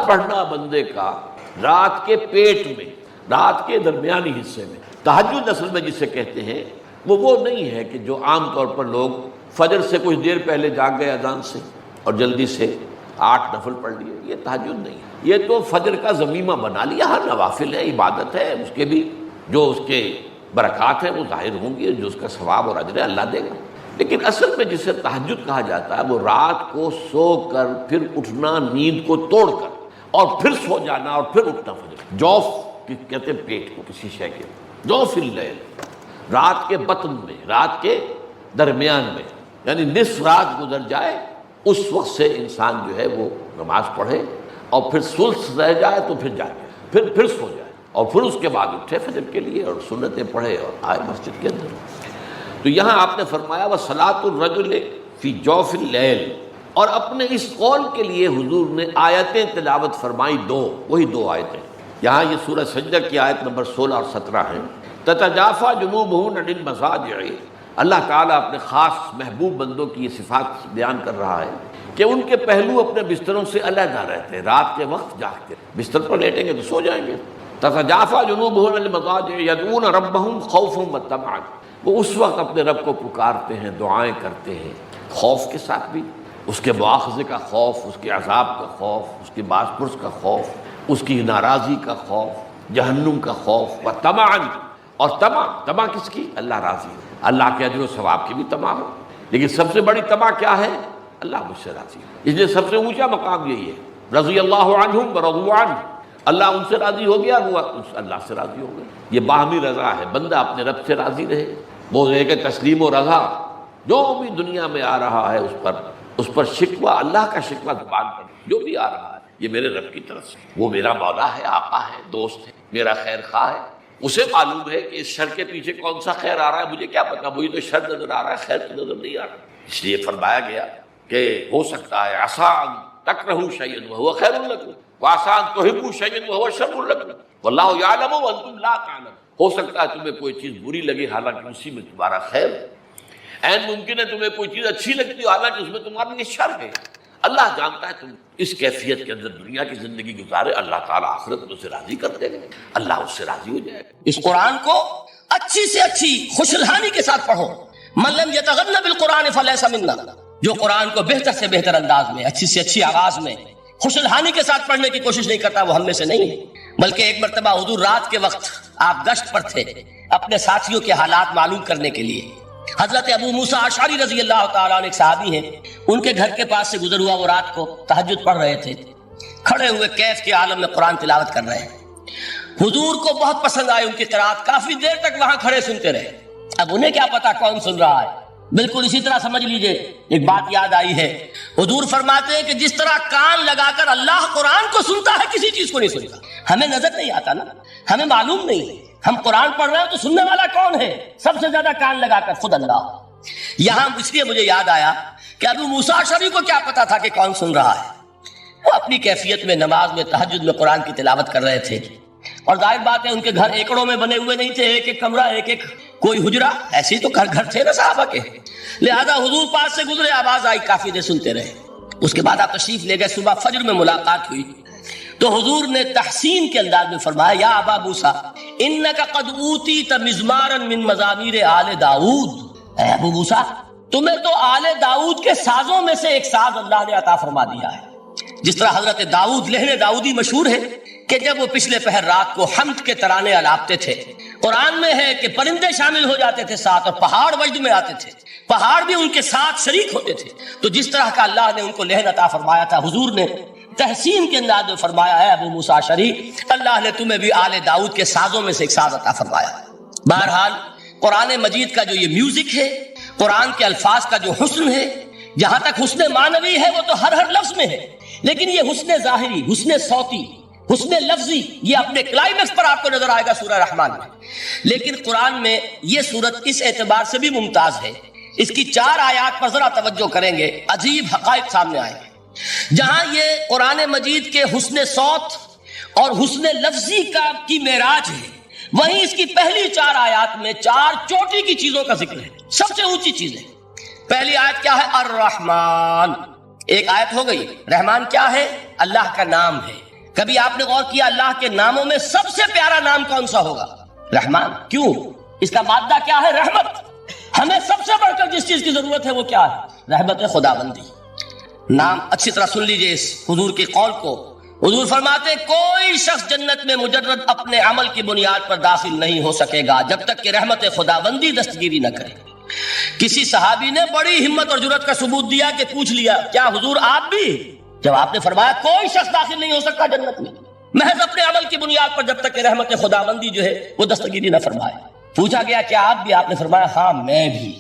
پڑھنا بندے کا رات کے پیٹ میں، رات کے درمیانی حصے میں. تہجد اصل میں جسے کہتے ہیں وہ نہیں ہے کہ جو عام طور پر لوگ فجر سے کچھ دیر پہلے جاگ گئے اذان سے اور جلدی سے 8 نفل پڑھ لیے. یہ تہجد نہیں ہے، یہ تو فجر کا ضمیمہ بنا لیا. ہر نوافل ہے، عبادت ہے، اس کے بھی جو اس کے برکات ہیں وہ ظاہر ہوں گی، جو اس کا ثواب اور اجر اللہ دے گا. لیکن اصل میں جسے تہجد کہا جاتا ہے وہ رات کو سو کر پھر اٹھنا، نیند کو توڑ کر اور پھر سو جانا اور پھر اٹھنا. فجر جوف کہتے ہیں پیٹ کو، کسی شے کے جوف اللیل، رات کے بطن میں، رات کے درمیان میں، یعنی نصف رات گزر جائے اس وقت سے انسان جو ہے وہ نماز پڑھے اور پھر ثلث رہ جائے تو پھر جائے، پھر سو جائے اور پھر اس کے بعد اٹھے فجر کے لیے اور سنتیں پڑھے اور آئے مسجد کے اندر. تو یہاں آپ نے فرمایا وَصَلَاةُ الرَّجُلِ فِي جَوْفِ اللَّيْلِ، اور اپنے اس قول کے لیے حضور نے آیتیں تلاوت فرمائی وہی دو آیتیں. یہاں یہ سورہ سجدہ کی آیت نمبر 16 اور 17 ہیں. تتجافا جنوبہم عن المضاجع، اللہ تعالیٰ اپنے خاص محبوب بندوں کی یہ صفات بیان کر رہا ہے کہ ان کے پہلو اپنے بستروں سے علیحدہ رہتے ہیں. رات کے وقت جاگتے، بستر پر لیٹیں گے تو سو جائیں گے. تتجافا جنوبہم عن المضاجع یدعون ربہم خوفا وطمعا، وہ اس وقت اپنے رب کو پکارتے ہیں، دعائیں کرتے ہیں، خوف کے ساتھ بھی، اس کے مواخذے کا خوف، اس کے عذاب کا خوف، اس کے باز پرس کا خوف، اس کی ناراضی کا خوف، جہنم کا خوف، و طمعا، اور طمع کس کی؟ اللہ راضی ہے، اللہ کے اجر و ثواب کی بھی طمع ہو. لیکن سب سے بڑی طمع کیا ہے؟ اللہ مجھ سے راضی ہے. اس لیے سب سے اونچا مقام یہی ہے، رضی اللہ عنہم ورضوا عنہ، اللہ ان سے راضی ہو گیا، وہ اللہ سے راضی ہو گئے. یہ باہمی رضا ہے، بندہ اپنے رب سے راضی رہے. وہ ہے کہ تسلیم و رضا جو بھی دنیا میں آ رہا ہے اس پر شکوہ، اللہ کا شکوہ زبان پر جو بھی آ رہا ہے یہ میرے رب کی طرف سے، وہ میرا مولا ہے، آقا ہے، دوست ہے، میرا خیر خواہ ہے. اسے معلوم ہے کہ اس شر کے پیچھے کون سا خیر آ رہا ہے، مجھے کیا پتا، مجھے تو شر نظر آ رہا ہے، خیر تو نظر نہیں آ رہا. اس لیے فرمایا گیا کہ ہو سکتا ہے عسیٰ ان تکرہوا شیئا وہو خیر لکم وعسیٰ ان تحبوا شیئا وہو شر لکم واللہ یعلم وانتم لا تعلمون. ہو سکتا ہے تمہیں کوئی چیز بری لگے حالانکہ اسی میں تمہارا خیر ہے. عین ممکن ہے تمہیں کوئی چیز اچھی لگتی ہو حالانکہ اس میں تمہارا یہ شر ہے. اللہ جانتا ہے تم اس کیفیت کے اندر دنیا کی زندگی گزارے، اللہ تعالیٰ آخرت میں اسے راضی کر دے گا، اللہ اس سے راضی ہو جائے گا. اس قرآن کو اچھی سے اچھی خوشلحانی کے ساتھ پڑھو. من لم یتغن بالقرآن فلیس منا، جو قرآن کو بہتر سے بہتر انداز میں، اچھی سے اچھی آواز میں، خوشلحانی کے ساتھ پڑھنے کی کوشش نہیں کرتا وہ ہم میں سے نہیں ہے. بلکہ ایک مرتبہ حضور رات کے وقت آپ گشت پر تھے اپنے ساتھیوں کے حالات معلوم کرنے کے لیے. حضرت ابو موسیٰ اشعری رضی اللہ تعالیٰ عنہ ایک صحابی ہیں، ان کے گھر کے پاس سے گزر ہوا، وہ رات کو تہجد پڑھ رہے تھے، کھڑے ہوئے کیف کے عالم میں قرآن تلاوت کر رہے ہیں. حضور کو بہت پسند آئے ان کی قرات، کافی دیر تک وہاں کھڑے سنتے رہے. اب انہیں کیا پتا کون سن رہا ہے، بالکل اسی طرح سمجھ لیجئے ایک بات یاد آئی ہے. حضور فرماتے ہیں کہ جس طرح کان لگا کر اللہ قرآن کو سنتا ہے کسی چیز کو نہیں سنتا. ہمیں نظر نہیں آتا نا، ہمیں معلوم نہیں، ہم قرآن پڑھ رہے ہیں تو سننے والا کون ہے؟ سب سے زیادہ کان لگا کر خود اللہ. یہاں اس لیے مجھے یاد آیا کہ ابو موسیٰ اشعری کو کیا پتا تھا کہ کون سن رہا ہے. وہ اپنی کیفیت میں نماز میں تہجد میں قرآن کی تلاوت کر رہے تھے، اور ظاہر بات ہے ان کے گھر ایکڑوں میں بنے ہوئے نہیں تھے، ایک ایک کمرہ، ایک ایک کوئی حجرہ، ایسے ہی تو گھر تھے نا صحابہ کے. لہذا حضور پاس سے گزرے، آواز آئی، کافی دیر سنتے رہے. اس کے بعد آپ تشریف لے گئے، صبح فجر میں ملاقات ہوئی تو حضور نے تحسین کے انداز میں فرمایا یا ابا موسیٰ انک قد اوتیت مزمارا من مزامیر آل داؤد. اے ابو موسیٰ تمہیں تو آل داؤد کے سازوں میں سے ایک ساز اللہ نے عطا فرما دیا ہے. جس طرح حضرت داؤد لہن داؤدی مشہور ہے کہ جب وہ پچھلے پہر رات کو حمد کے ترانے الاپتے تھے، قرآن میں ہے کہ پرندے شامل ہو جاتے تھے ساتھ، اور پہاڑ وجد میں آتے تھے، پہاڑ بھی ان کے ساتھ شریک ہوتے تھے. تو جس طرح کا اللہ نے ان کو لہن عطا فرمایا تھا، حضور نے تحسین کے انداز میں فرمایا ہے ابو موسیٰ اشعری اللہ نے تمہیں بھی آل داؤد کے سازوں میں سے ایک ساز عطا فرمایا. بہرحال قرآن مجید کا جو یہ میوزک ہے، قرآن کے الفاظ کا جو حسن ہے، جہاں تک حسن معنوی ہے وہ تو ہر ہر لفظ میں ہے، لیکن یہ حسن ظاہری، حسن صوتی، حسن لفظی یہ اپنے کلائمیکس پر آپ کو نظر آئے گا سورہ رحمان میں. لیکن قرآن میں یہ سورت اس اعتبار سے بھی ممتاز ہے، اس کی 4 آیات پر ذرا توجہ کریں گے، عجیب حقائق سامنے آئیں گے. جہاں یہ قرآن مجید کے حسن صوت اور حسن لفظی کی معراج ہے، وہیں اس کی پہلی 4 آیات میں 4 چوٹی کی چیزوں کا ذکر ہے، سب سے اونچی چیز ہے. پہلی آیت کیا ہے؟ الرحمن. ایک آیت ہو گئی. رحمان کیا ہے؟ اللہ کا نام ہے. کبھی آپ نے غور کیا اللہ کے ناموں میں سب سے پیارا نام کون سا ہوگا؟ رحمان. کیوں؟ اس کا مادہ کیا ہے؟ رحمت. ہمیں سب سے بڑھ کر جس چیز کی ضرورت ہے وہ کیا ہے؟ رحمت خداوندی. نام اچھی طرح سن لیجئے اس حضور کے قول کو. حضور فرماتے کوئی شخص جنت میں مجرد اپنے عمل کی بنیاد پر داخل نہیں ہو سکے گا جب تک کہ رحمت خداوندی دستگیری نہ کرے. کسی صحابی نے بڑی ہمت اور جرأت کا ثبوت دیا کہ پوچھ لیا کیا حضور آپ بھی؟ جب آپ نے فرمایا کوئی شخص داخل نہیں ہو سکتا جنت میں محض اپنے عمل کی بنیاد پر جب تک کہ رحمت خداوندی جو ہے وہ دستگیری نہ فرمائے. پوچھا گیا کیا آپ بھی؟ آپ نے فرمایا ہاں میں بھی.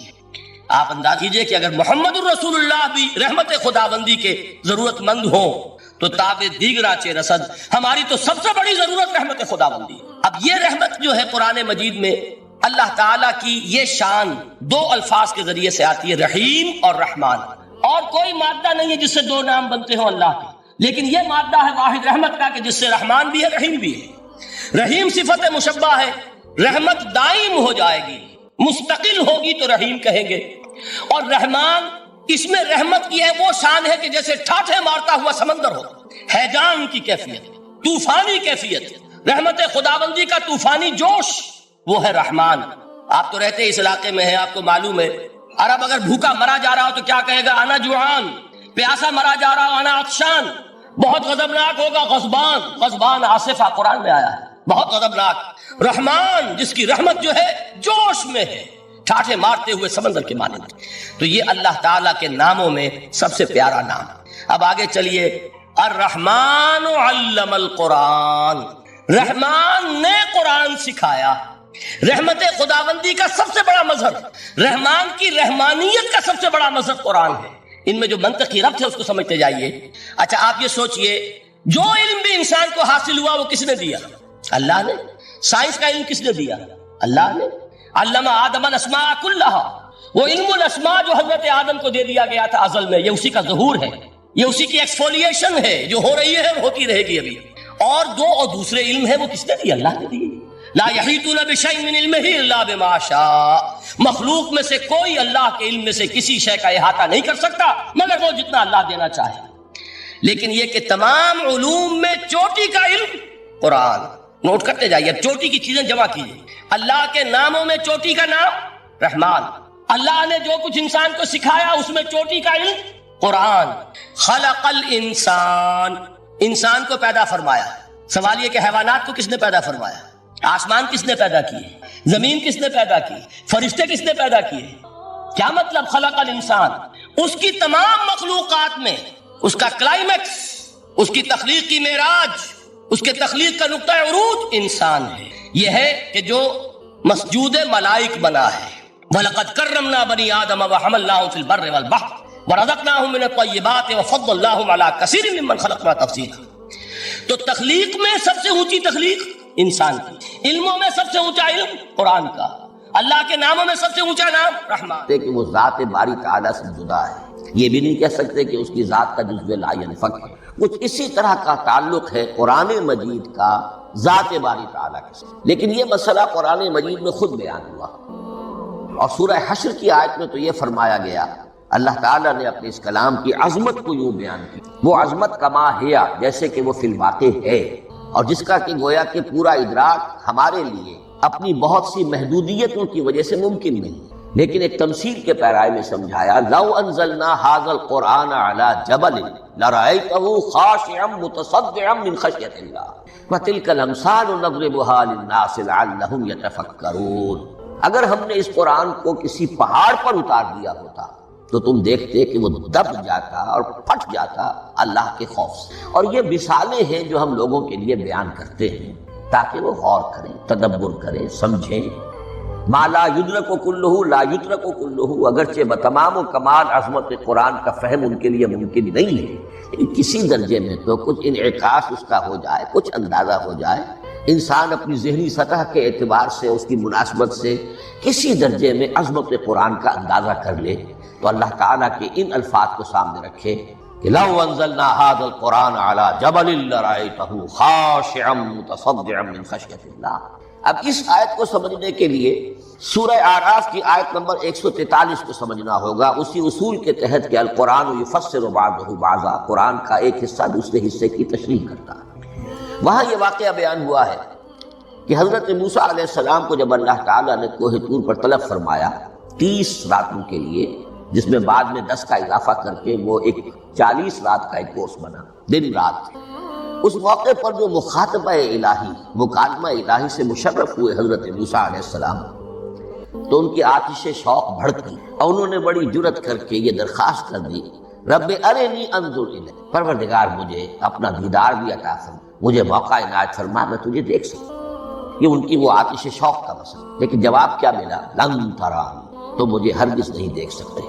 آپ انداز کیجئے کہ اگر محمد الرسول اللہ بھی رحمت خداوندی کے ضرورت مند ہوں تو تابع دیگرا چے رسد ہماری تو سب سے بڑی ضرورت رحمت خداوندی. اب یہ رحمت جو ہے قرآن مجید میں اللہ تعالیٰ کی یہ شان دو الفاظ کے ذریعے سے آتی ہے، رحیم اور رحمان. اور کوئی مادہ نہیں ہے جس سے دو نام بنتے ہوں اللہ کے، لیکن یہ مادہ ہے واحد رحمت کا کہ جس سے رحمان بھی ہے رحیم بھی ہے. رحیم صفت مشبہ ہے، رحمت دائم ہو جائے گی، مستقل ہوگی تو رحیم کہیں گے. اور رحمان اس میں رحمت کی ہے وہ شان ہے کہ جیسے ٹھاٹھے مارتا ہوا سمندر ہو، ہیجان کی کیفیت، طوفانی کیفیت. رحمت خداوندی کا طوفانی جوش وہ ہے رحمان. آپ تو رہتے اس علاقے میں ہیں، آپ کو معلوم ہے عرب اگر بھوکا مرا جا رہا ہو تو کیا کہے گا؟ انا جوعان. پیاسا مرا جا رہا ہو انا عطشان. بہت غضبناک ہوگا غضبان. غضبان آصفہ قرآن میں آیا ہے، بہت غضبناک. رحمان جس کی رحمت جو ہے جوش میں ہے، ٹھاٹھے مارتے ہوئے سمندر کے مانند. تو یہ اللہ تعالیٰ کے ناموں میں سب سے پیارا نام. اب آگے چلیے. الرحمن علم القرآن. رحمان نے قرآن سکھایا. رحمت خداوندی کا سب سے بڑا مظہر، رحمان کی رحمانیت کا سب سے بڑا مظہر قرآن ہے. ان میں جو منطقی ربط ہے اس کو سمجھتے جائیے. اچھا آپ یہ سوچئے جو علم بھی انسان کو حاصل ہوا وہ کس نے دیا؟ اللہ نے. سائنس کا علم کس نے دیا؟ اللہ نے. علم آدم الاسماء کلھا. وہ علم الاسماء جو حضرت آدم کو دے دیا گیا تھا ازل میں، یہ اسی کا ظہور ہے، یہ اسی کی ایکسفولیشن ہے جو ہو رہی ہے اور ہوتی رہے گی ابھی. اور دوسرے علم ہے وہ کس نے دیا؟ اللہ نے دی. لا یحیطون بشیء من علمہ الا بما شاء. مخلوق میں سے کوئی اللہ کے علم میں سے کسی شے کا احاطہ نہیں کر سکتا مگر وہ جتنا اللہ دینا چاہے. لیکن یہ کہ تمام علوم میں چوٹی کا علم قرآن. نوٹ کرتے جائیے، چوٹی کی چیزیں جمع کیجیے. اللہ کے ناموں میں چوٹی کا نام رحمان. اللہ نے جو کچھ انسان کو سکھایا اس میں چوٹی کا علم قرآن. خلق الانسان. انسان کو پیدا فرمایا. سوال یہ کہ حیوانات کو کس نے پیدا فرمایا؟ آسمان کس نے پیدا کیے؟ زمین کس نے پیدا کی؟ فرشتے کس نے پیدا کیے؟ کیا مطلب خلق الانسان؟ اس کی تمام مخلوقات میں اس کا کلائمیکس، اس کی تخلیق کی معراج، اس کے تخلیق کا نقطہ عروج انسان ہے. یہ ہے کہ جو مسجود ملائک بنا ہے. وَلَقَدْ كَرَّمْنَا بَنِي آدَمَ وَحَمَلْنَاهُمْ فِي الْبَرِّ وَالْبَحْرِ وَرَزَقْنَاهُمْ مِنَ الطَّيِّبَاتِ وَفَضَّلْنَاهُمْ عَلَى كَثِيرٍ مِّمَّنْ خَلَقْنَا تَفْضِيلًا. تو تخلیق میں سب سے اونچی تخلیق انسان کی. علموں میں سب سے اونچا علم قرآن کا. اللہ کے ناموں میں سب سے اونچا نام رحمان. کہ وہ ذات باری تعالیٰ سے جدا ہے. یہ بھی نہیں کہہ سکتے کہ اس کی ذات کا جزو لا ينفک ہے. کچھ اسی طرح کا تعلق ہے قرآن مجید کا ذات باری تعالیٰ کے ساتھ. لیکن یہ مسئلہ قرآن مجید میں خود بیان ہوا اور سورہ حشر کی آیت میں تو یہ فرمایا گیا. اللہ تعالیٰ نے اپنے اس کلام کی عظمت کو یوں بیان کی، وہ عظمت کما ہیا، جیسے کہ وہ فی الواقع ہے، اور جس کا کہ گویا کہ پورا ادراک ہمارے لیے اپنی بہت سی محدودیتوں کی وجہ سے ممکن نہیں. لیکن ایک تمثیل کے پیرائے میں سمجھایا، لو انزلنا ھذا القرآن علی جبل لرأیتہ خاشعا متصدعا من خشیۃ اللہ وتلک الامثال نضربها للناس لعلهم یتفکرون. اگر ہم نے اس قرآن کو کسی پہاڑ پر اتار دیا ہوتا تو تم دیکھتے کہ وہ دب جاتا اور پھٹ جاتا اللہ کے خوف سے. اور یہ مثالیں ہیں جو ہم لوگوں کے لیے بیان کرتے ہیں تاکہ وہ غور کریں، تدبر کریں، سمجھیں. ما لا یدرک کلہ لا یدرک کلہ. اگرچہ بتمام و کمال عظمت قرآن کا فہم ان کے لیے ممکن نہیں ہے، لیکن کسی درجے میں تو کچھ انعکاس اس کا ہو جائے، کچھ اندازہ ہو جائے. انسان اپنی ذہنی سطح کے اعتبار سے، اس کی مناسبت سے کسی درجے میں عظمت قرآن کا اندازہ کر لے تو اللہ تعالیٰ کے ان الفاظ کو سامنے رکھے کہ لو انزلنا ھذا القرآن علی جبل لرأیتہ خاشعا متصدعا من خشیۃ اللہ. اب اس آیت کو سمجھنے کے لیے سورہ اعراف کی آیت نمبر 143 کو سمجھنا ہوگا. اسی اصول کے تحت کہ القرآن یفسر بعضہ بعضا، قرآن کا ایک حصہ دوسرے حصے کی تشریح کرتا ہے. وہاں یہ واقعہ بیان ہوا ہے کہ حضرت موسیٰ علیہ السلام کو جب اللہ تعالیٰ نے کوہ طور پر طلب فرمایا 30 راتوں کے لیے، جس میں بعد میں 10 کا اضافہ کر کے وہ ایک 40 رات کا ایک کورس بنا، دن رات، اس موقع پر جو مخاطبہ الہی، مکالمہ الہی سے مشرف ہوئے حضرت موسیٰ علیہ السلام، تو ان کی آتش شوق بھڑکی اور انہوں نے بڑی جرت کر کے یہ درخواست کر دی، رب ارنی انظر الیک، پروردگار مجھے اپنا دیدار بھی عطا فرما، مجھے موقع عنایت فرما، میں تجھے دیکھ سکوں۔ یہ ان کی وہ آتش شوق کا مسئلہ، لیکن جواب کیا ملا؟ لن ترانی، تو مجھے ہرگز نہیں دیکھ سکتے،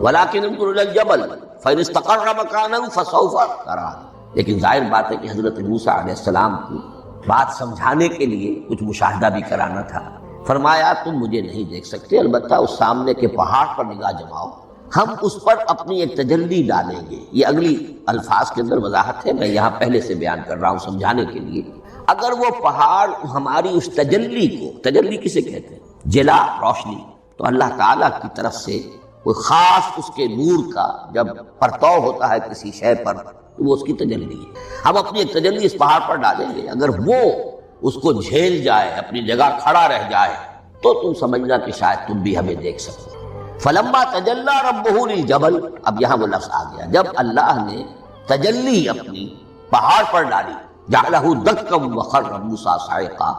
ولکن انظر الی الجبل فإن استقر مکانہ فسوف ترانی۔ لیکن ظاہر بات ہے کہ حضرت موسیٰ علیہ السلام کو بات سمجھانے کے لیے کچھ مشاہدہ بھی کرانا تھا۔ فرمایا تم مجھے نہیں دیکھ سکتے، البتہ اس سامنے کے پہاڑ پر نگاہ جماؤ، ہم اس پر اپنی ایک تجلی ڈالیں گے۔ یہ اگلی الفاظ کے اندر وضاحت ہے، میں یہاں پہلے سے بیان کر رہا ہوں سمجھانے کے لیے۔ اگر وہ پہاڑ ہماری اس تجلی کو، تجلی کسے کہتے ہیں؟ جلا، روشنی، تو اللہ تعالیٰ کی طرف سے کوئی خاص اس کے نور کا جب پرتو ہوتا ہے کسی شے پر تو وہ اس کی تجلی ہے۔ ہم اپنی ایک تجلی اس پہاڑ پر ڈالیں گے، اگر وہ اس کو جھیل جائے، اپنی جگہ کھڑا رہ جائے، تو تم سمجھنا کہ شاید تم بھی ہمیں دیکھ سکو۔ فلما تجلی ربہ للجبل، اب یہاں وہ لفظ آ گیا، جب اللہ نے تجلی اپنی پہاڑ پر ڈالی، جعلہ دکا وخر موسیٰ صعقا،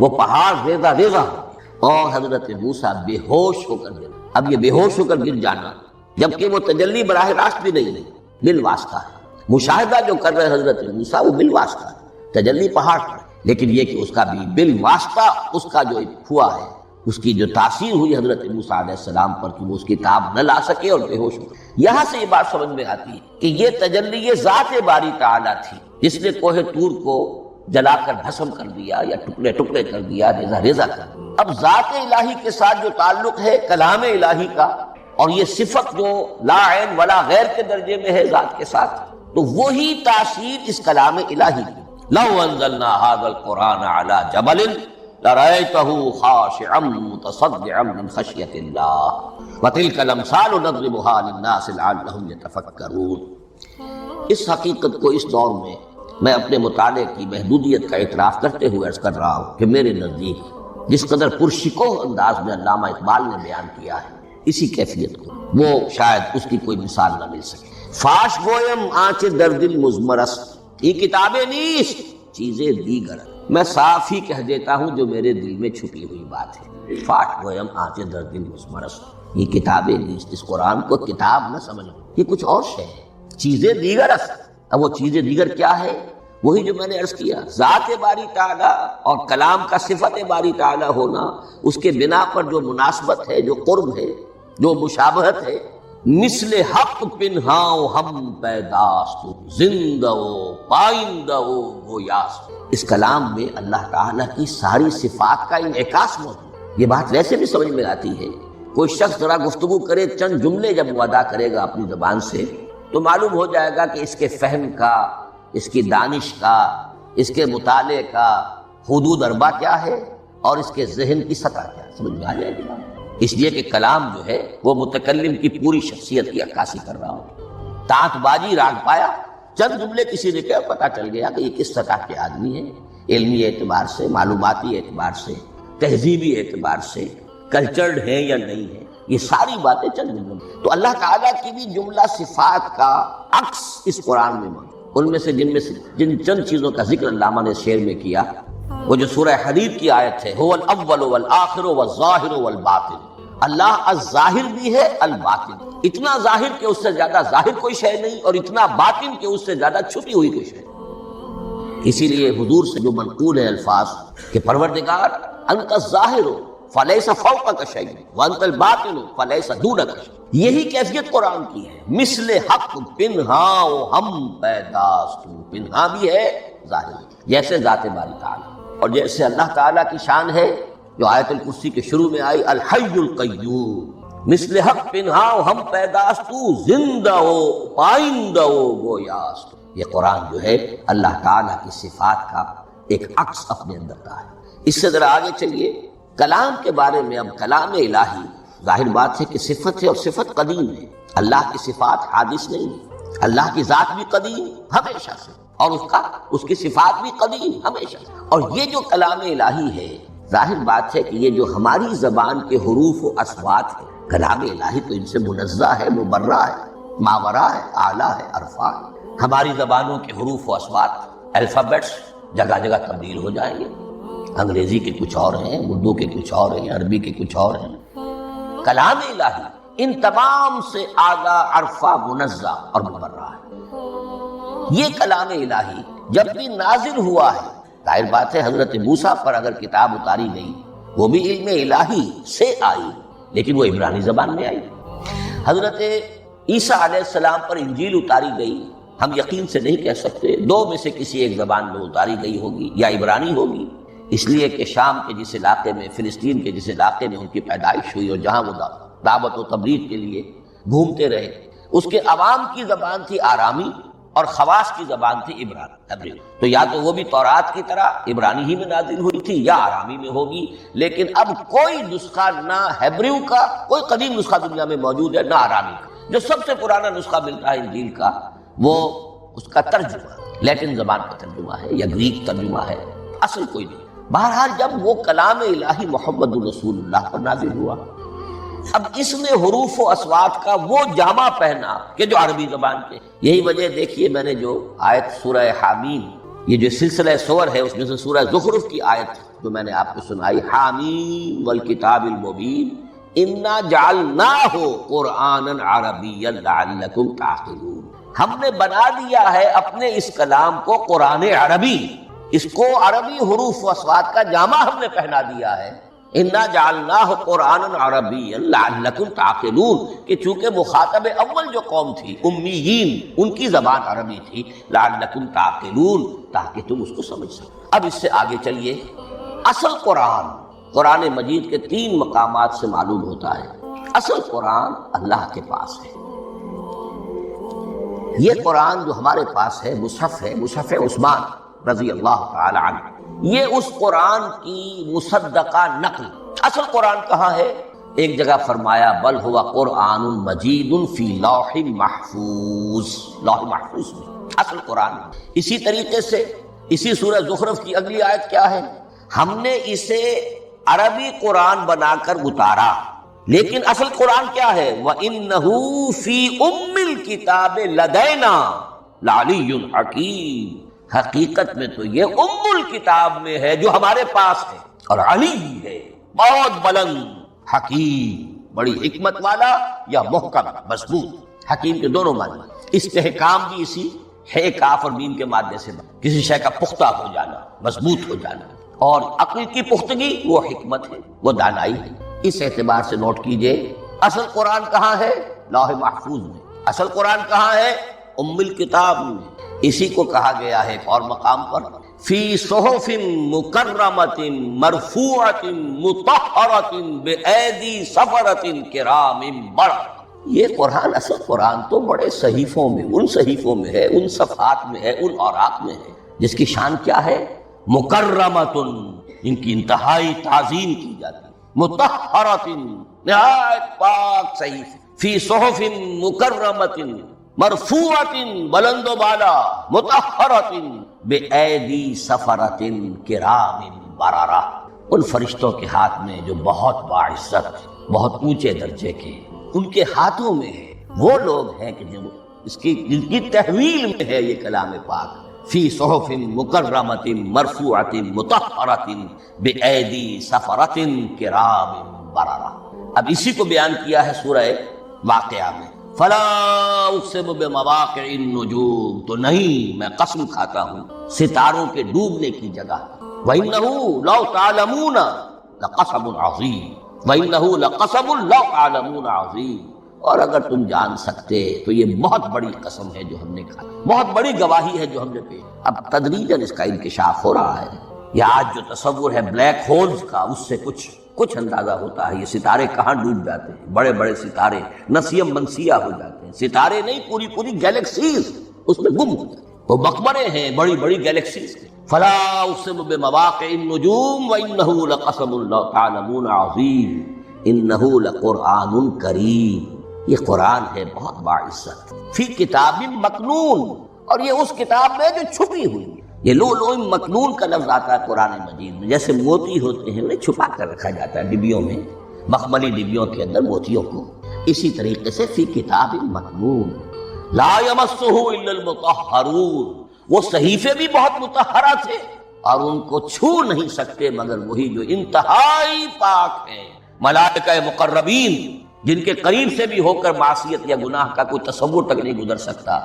وہ پہاڑ ریزہ ریزہ ہو گیا اور حضرت موسیٰ بے ہوش ہو کر گر۔ اب یہ بے ہوش ہو کر گر جانا، جبکہ وہ تجلی براہ راست بھی نہیں ہے، بالواسطہ ہے۔ مشاہدہ جو کر رہے حضرت موسیٰ وہ بالواسطہ ہے، تجلی پہاڑ پر، لیکن یہ کہ اس کا بھی بالواسطہ اس کا جو ہوا ہے، اس کی جو تاثیر ہوئی حضرت موسیٰ علیہ السلام پر کہ وہ اس کی تاب نہ لا سکے اور بے ہوش ہو۔ یہاں سے یہ بات سمجھ میں آتی ہے کہ یہ تجلی یہ ذات باری تعالیٰ تھی جس نے کوہ طور کو جلا کر بھسم کر دیا یا ٹکڑے ٹکڑے کر دیا، ریزہ ریزہ کر دیا۔ اب ذات الہی کے ساتھ جو تعلق ہے کلام الہی کا، اور یہ صفت جو لا عین ولا غیر کے درجے میں ہے ذات کے ساتھ، تو وہی تاثیر اس کلام الہی کی۔ لو انزلنا هذا القرآن على جبل لرأيته خاشعا متصدعا من خشية الله وتلك الأمثال نضربها للناس لعلهم يتفكرون۔ اس حقیقت کو اس دور میں اپنے مطالعے کی محدودیت کا اعتراف کرتے ہوئے عرض کر رہا ہوں کہ میرے نزدیک جس قدر پرشکوہ انداز میں علامہ اقبال نے بیان کیا ہے اسی کیفیت کو، وہ شاید اس کی کوئی مثال نہ مل سکے۔ فاش گویم آنچ در دل مزمرست، یہ کتابیں نیست چیزیں دیگر، میں صاف ہی کہہ دیتا ہوں جو میرے دل میں چھپی ہوئی بات ہے۔ فاش گویم آنچ در دل مزمرست، یہ کتابیں نیست، اس قرآن کو کتاب نہ سمجھو، یہ کچھ اور شے ہے، چیزیں دیگر است۔ اب وہ چیزیں دیگر کیا ہے؟ وہی جو میں نے عرض کیا، ذات باری تعالیٰ اور کلام کا صفت باری تعالیٰ ہونا، اس کے بنا پر جو مناسبت ہے، جو قرب ہے، جو مشابہت ہے۔ مثل حق پنہاؤ ہم پیداست، زندہ پائندہ گویاست، اس کلام میں اللہ تعالیٰ کی ساری صفات کا انعکاس موجود۔ یہ بات ویسے بھی سمجھ میں آتی ہے، کوئی شخص ذرا گفتگو کرے، چند جملے جب وہ ادا کرے گا اپنی زبان سے تو معلوم ہو جائے گا کہ اس کے فہم کا، اس کی دانش کا، اس کے مطالعے کا حدود اربع کیا ہے اور اس کے ذہن کی سطح کیا، سمجھ میں آ جائے گی۔ اس لیے کہ کلام جو ہے وہ متکلم کی پوری شخصیت کی عکاسی کر رہا ہوں۔ تانت بازی راگ پایا، چند جملے کسی نے کیا پتہ چل گیا کہ یہ کس سطح کے آدمی ہیں، علمی اعتبار سے، معلوماتی اعتبار سے، تہذیبی اعتبار سے، کلچرڈ ہیں یا نہیں ہیں، یہ ساری باتیں چند جملوں میں۔ تو اللہ تعالیٰ کی بھی جملہ صفات کا عکس اس قرآن میں موجود، ان میں سے جن چند چیزوں کا ذکر علامہ نے شعر میں کیا، وہ جو سورہ حدید کی آیت ہے، هو الاول والآخر والظاہر والباطن، اللہ الظاہر بھی ہے الباطن، اتنا ظاہر کہ اس سے زیادہ ظاہر کوئی شے نہیں اور اتنا باطن کہ اس سے زیادہ چھپی ہوئی کوئی شے نہیں۔ اسی لیے حضور سے جو منقول ہے الفاظ کہ پروردگار انت الظاہر فلیس فوقک شیء وانت الباطن فلیس دونک شیء، یہی کیفیت قرآن کی ہے۔ مثل حق پنہاؤ ہم پیداست، پنہا بھی ہے ظاہر، جیسے ذات باری تعالیٰ، اور جیسے اللہ تعالیٰ کی شان ہے جو آیت الکرسی کے شروع میں آئی، الحی القیوم، مثل حق پنہاؤ ہم پیداست، زندہ ہو پائندہ ہو گویاست۔ یہ قرآن جو ہے اللہ تعالیٰ کی صفات کا ایک عکس اپنے اندر کا ہے۔ اس سے ذرا آگے چلیے، کلام کے بارے میں۔ اب کلام الہی ظاہر بات ہے کہ صفت ہے اور صفت قدیم ہے، اللہ کی صفات حادث نہیں ہے، اللہ کی ذات بھی قدیم ہمیشہ سے، اور اس کی صفات بھی قدیم ہمیشہ. اور یہ جو کلام الہی ہے، ظاہر بات ہے کہ یہ جو ہماری زبان کے حروف و اصوات ہے، کلام الہی تو ان سے منزہ ہے، مبرہ ہے، ماورا ہے، اعلیٰ ہے، عرفا ہے. ہماری زبانوں کے حروف و اصوات، الفابیٹس جگہ جگہ تبدیل ہو جائیں گے. انگریزی کے کچھ اور ہیں، اردو کے کچھ اور ہیں، عربی کے کچھ اور ہیں. کلام الہی ان تمام سے اعلیٰ، عرفا، منزہ اور مبرہ ہے. یہ کلام الہی جب بھی نازل ہوا ہے، ظاہر بات ہے حضرت موسیٰ پر اگر کتاب اتاری گئی وہ بھی علم الہی سے آئی، لیکن وہ عبرانی زبان میں آئی. حضرت عیسیٰ علیہ السلام پر انجیل اتاری گئی، ہم یقین سے نہیں کہہ سکتے، دو میں سے کسی ایک زبان میں اتاری گئی ہوگی، یا عبرانی ہوگی، اس لیے کہ شام کے جس علاقے میں، فلسطین کے جس علاقے میں ان کی پیدائش ہوئی اور جہاں وہ دعوت و تبلیغ کے لیے گھومتے رہے، اس کے عوام کی زبان تھی آرامی اور خواص کی زبان تھی عبرانی. تو یا تو وہ بھی تورات کی طرح عبرانی ہی میں نازل ہوئی تھی یا آرامی میں ہوگی. لیکن اب کوئی نسخہ نہ ہیبریو کا، کوئی قدیم نسخہ دنیا میں موجود ہے، نہ آرامی کا. جو سب سے پرانا نسخہ ملتا ہے انجیل کا وہ اس کا ترجمہ لیٹن زبان کا ترجمہ ہے یا گریک ترجمہ ہے، اصل کوئی نہیں. بہرحال جب وہ کلام الہی محمد رسول اللہ پر نازل ہوا، اب اس نے حروف و اصوات کا وہ جامہ پہنا کہ جو عربی زبان کے. یہی وجہ دیکھیے میں نے جو آیت سورہ حامیم، یہ جو سلسلہ سور ہے اس میں سے سورہ زخرف کی آیت جو میں نے آپ کو سنائی، حامیم والکتاب المبین انا جعلناہ قرآنا عربیا لعلکم تعقلون. ہم نے بنا دیا ہے اپنے اس کلام کو قرآن عربی، اس کو عربی حروف و اصوات کا جامہ ہم نے پہنا دیا ہے. انا جعلناہ قرآنا عربیا لعلکم تعقلون، کہ چونکہ مخاطب اول جو قوم تھی امیین، ان کی زبان عربی تھی، لعلکم تعقلون، تاکہ تم اس کو سمجھ سکو. اب اس سے آگے چلیے. اصل قرآن مجید کے 3 مقامات سے معلوم ہوتا ہے اصل قرآن اللہ کے پاس ہے. یہ قرآن جو ہمارے پاس ہے مصحف عثمان رضی اللہ تعالی عنہ، یہ اس قرآن کی مصدقہ نقل. اصل قرآن کہاں ہے؟ ایک جگہ فرمایا بل ہوا قرآن مجید فی لوح محفوظ، لوح محفوظ میں اصل قرآن. اسی طریقے سے اسی سورہ زخرف کی اگلی آیت کیا ہے؟ ہم نے اسے عربی قرآن بنا کر اتارا، لیکن اصل قرآن کیا ہے؟ وَإِنَّهُ فِي أُمِّ الْكِتَابِ لَدَيْنَا لَعَلِيٌّ حَكِيمٌ. حقیقت میں تو یہ ام الکتاب میں ہے جو ہمارے پاس ہے، اور علی ہے بہت بلند، حکیم بڑی حکمت والا، یا محکم مضبوط. حکیم کے دونوں معنی. استحکام بھی اسی ہے کاف اور میم کے مادے سے، کسی شے کا پختہ ہو جانا، مضبوط ہو جانا. اور عقل کی پختگی وہ حکمت ہے، وہ دانائی ہے. اس اعتبار سے نوٹ کیجئے اصل قرآن کہاں ہے؟ لوح محفوظ میں. اصل قرآن کہاں ہے؟ ام الکتاب میں. اسی کو کہا گیا ہے ایک اور مقام پر فی صحف مکرمۃ مرفوعۃ مطہرۃ بأیدی سفرۃ کرام بررہ. یہ قرآن، اصل قرآن تو بڑے صحیفوں میں، ان صحیفوں میں ہے، ان صفحات میں ہے، ان اوراق میں ہے، جس کی شان کیا ہے؟ مکرمۃ، ان کی انتہائی تعظیم کی جاتی ہے. مطہرۃ، نہایت پاک صحیفے. فی صحف مکرمۃ مرفوعۃ، بلند و بالا، مطہرۃ بأیدی سفرۃ کرام بررہ، ان فرشتوں کے ہاتھ میں جو بہت باعزت، بہت اونچے درجے کے، ان کے ہاتھوں میں ہے. وہ لوگ ہیں کہ جن کی تحویل میں ہے یہ کلام پاک. فی صحف مکرمۃ مرفوعۃ مطہرۃ بأیدی سفرۃ کرام بررہ. اب اسی کو بیان کیا ہے سورہ واقعہ میں. فلا اقسم بمواقع النجوم، تو نہیں، میں قسم کھاتا ہوں ستاروں کے ڈوبنے کی جگہ. وَإِنَّهُ لَوْ تَعْلَمُونَ لَقَسَمٌ عَظِيمٌ، وَإِنَّهُ لَقَسَمٌ لَوْ تَعْلَمُونَ عَظِيمٌ. اور اگر تم جان سکتے تو یہ بہت بڑی قسم ہے جو ہم نے کھائی، بہت بڑی گواہی ہے جو ہم نے دی. اب تدریجاً اس کا انکشاف ہو رہا ہے. یہ آج جو تصور ہے بلیک ہولز کا، اس سے کچھ اندازہ ہوتا ہے. یہ ستارے کہاں ڈوب جاتے ہیں، بڑے بڑے ستارے نسیم منسیہ ہو جاتے ہیں. ستارے نہیں، پوری گیلیکسیز اس میں گم ہو جاتے ہیں. وہ مقبرے ہیں بڑی بڑی گیلیکسیز کے. فلا اقسم بمواقع النجوم وانه لقسم لو تعلمون عظیم انه لقرآن کریم. یہ قرآن ہے بہت باعزت. فی کتاب مکنون، اور یہ اس کتاب میں جو چھپی ہوئی ہے. یہ لؤلؤ مکنون کا لفظ آتا ہے قرآن مجید میں. جیسے موتی ہوتے ہیں انہیں چھپا کر رکھا جاتا ہے ڈبیوں میں، مخملی ڈبیوں کے اندر موتیوں کو، اسی طریقے سے فی کتاب مکنون لا یمسہ الا المطہرون. وہ صحیفے بھی بہت مطہرہ تھے اور ان کو چھو نہیں سکتے مگر وہی جو انتہائی پاک ہیں. ملائکہ مقربین جن کے قریب سے بھی ہو کر معصیت یا گناہ کا کوئی تصور تک نہیں گزر سکتا،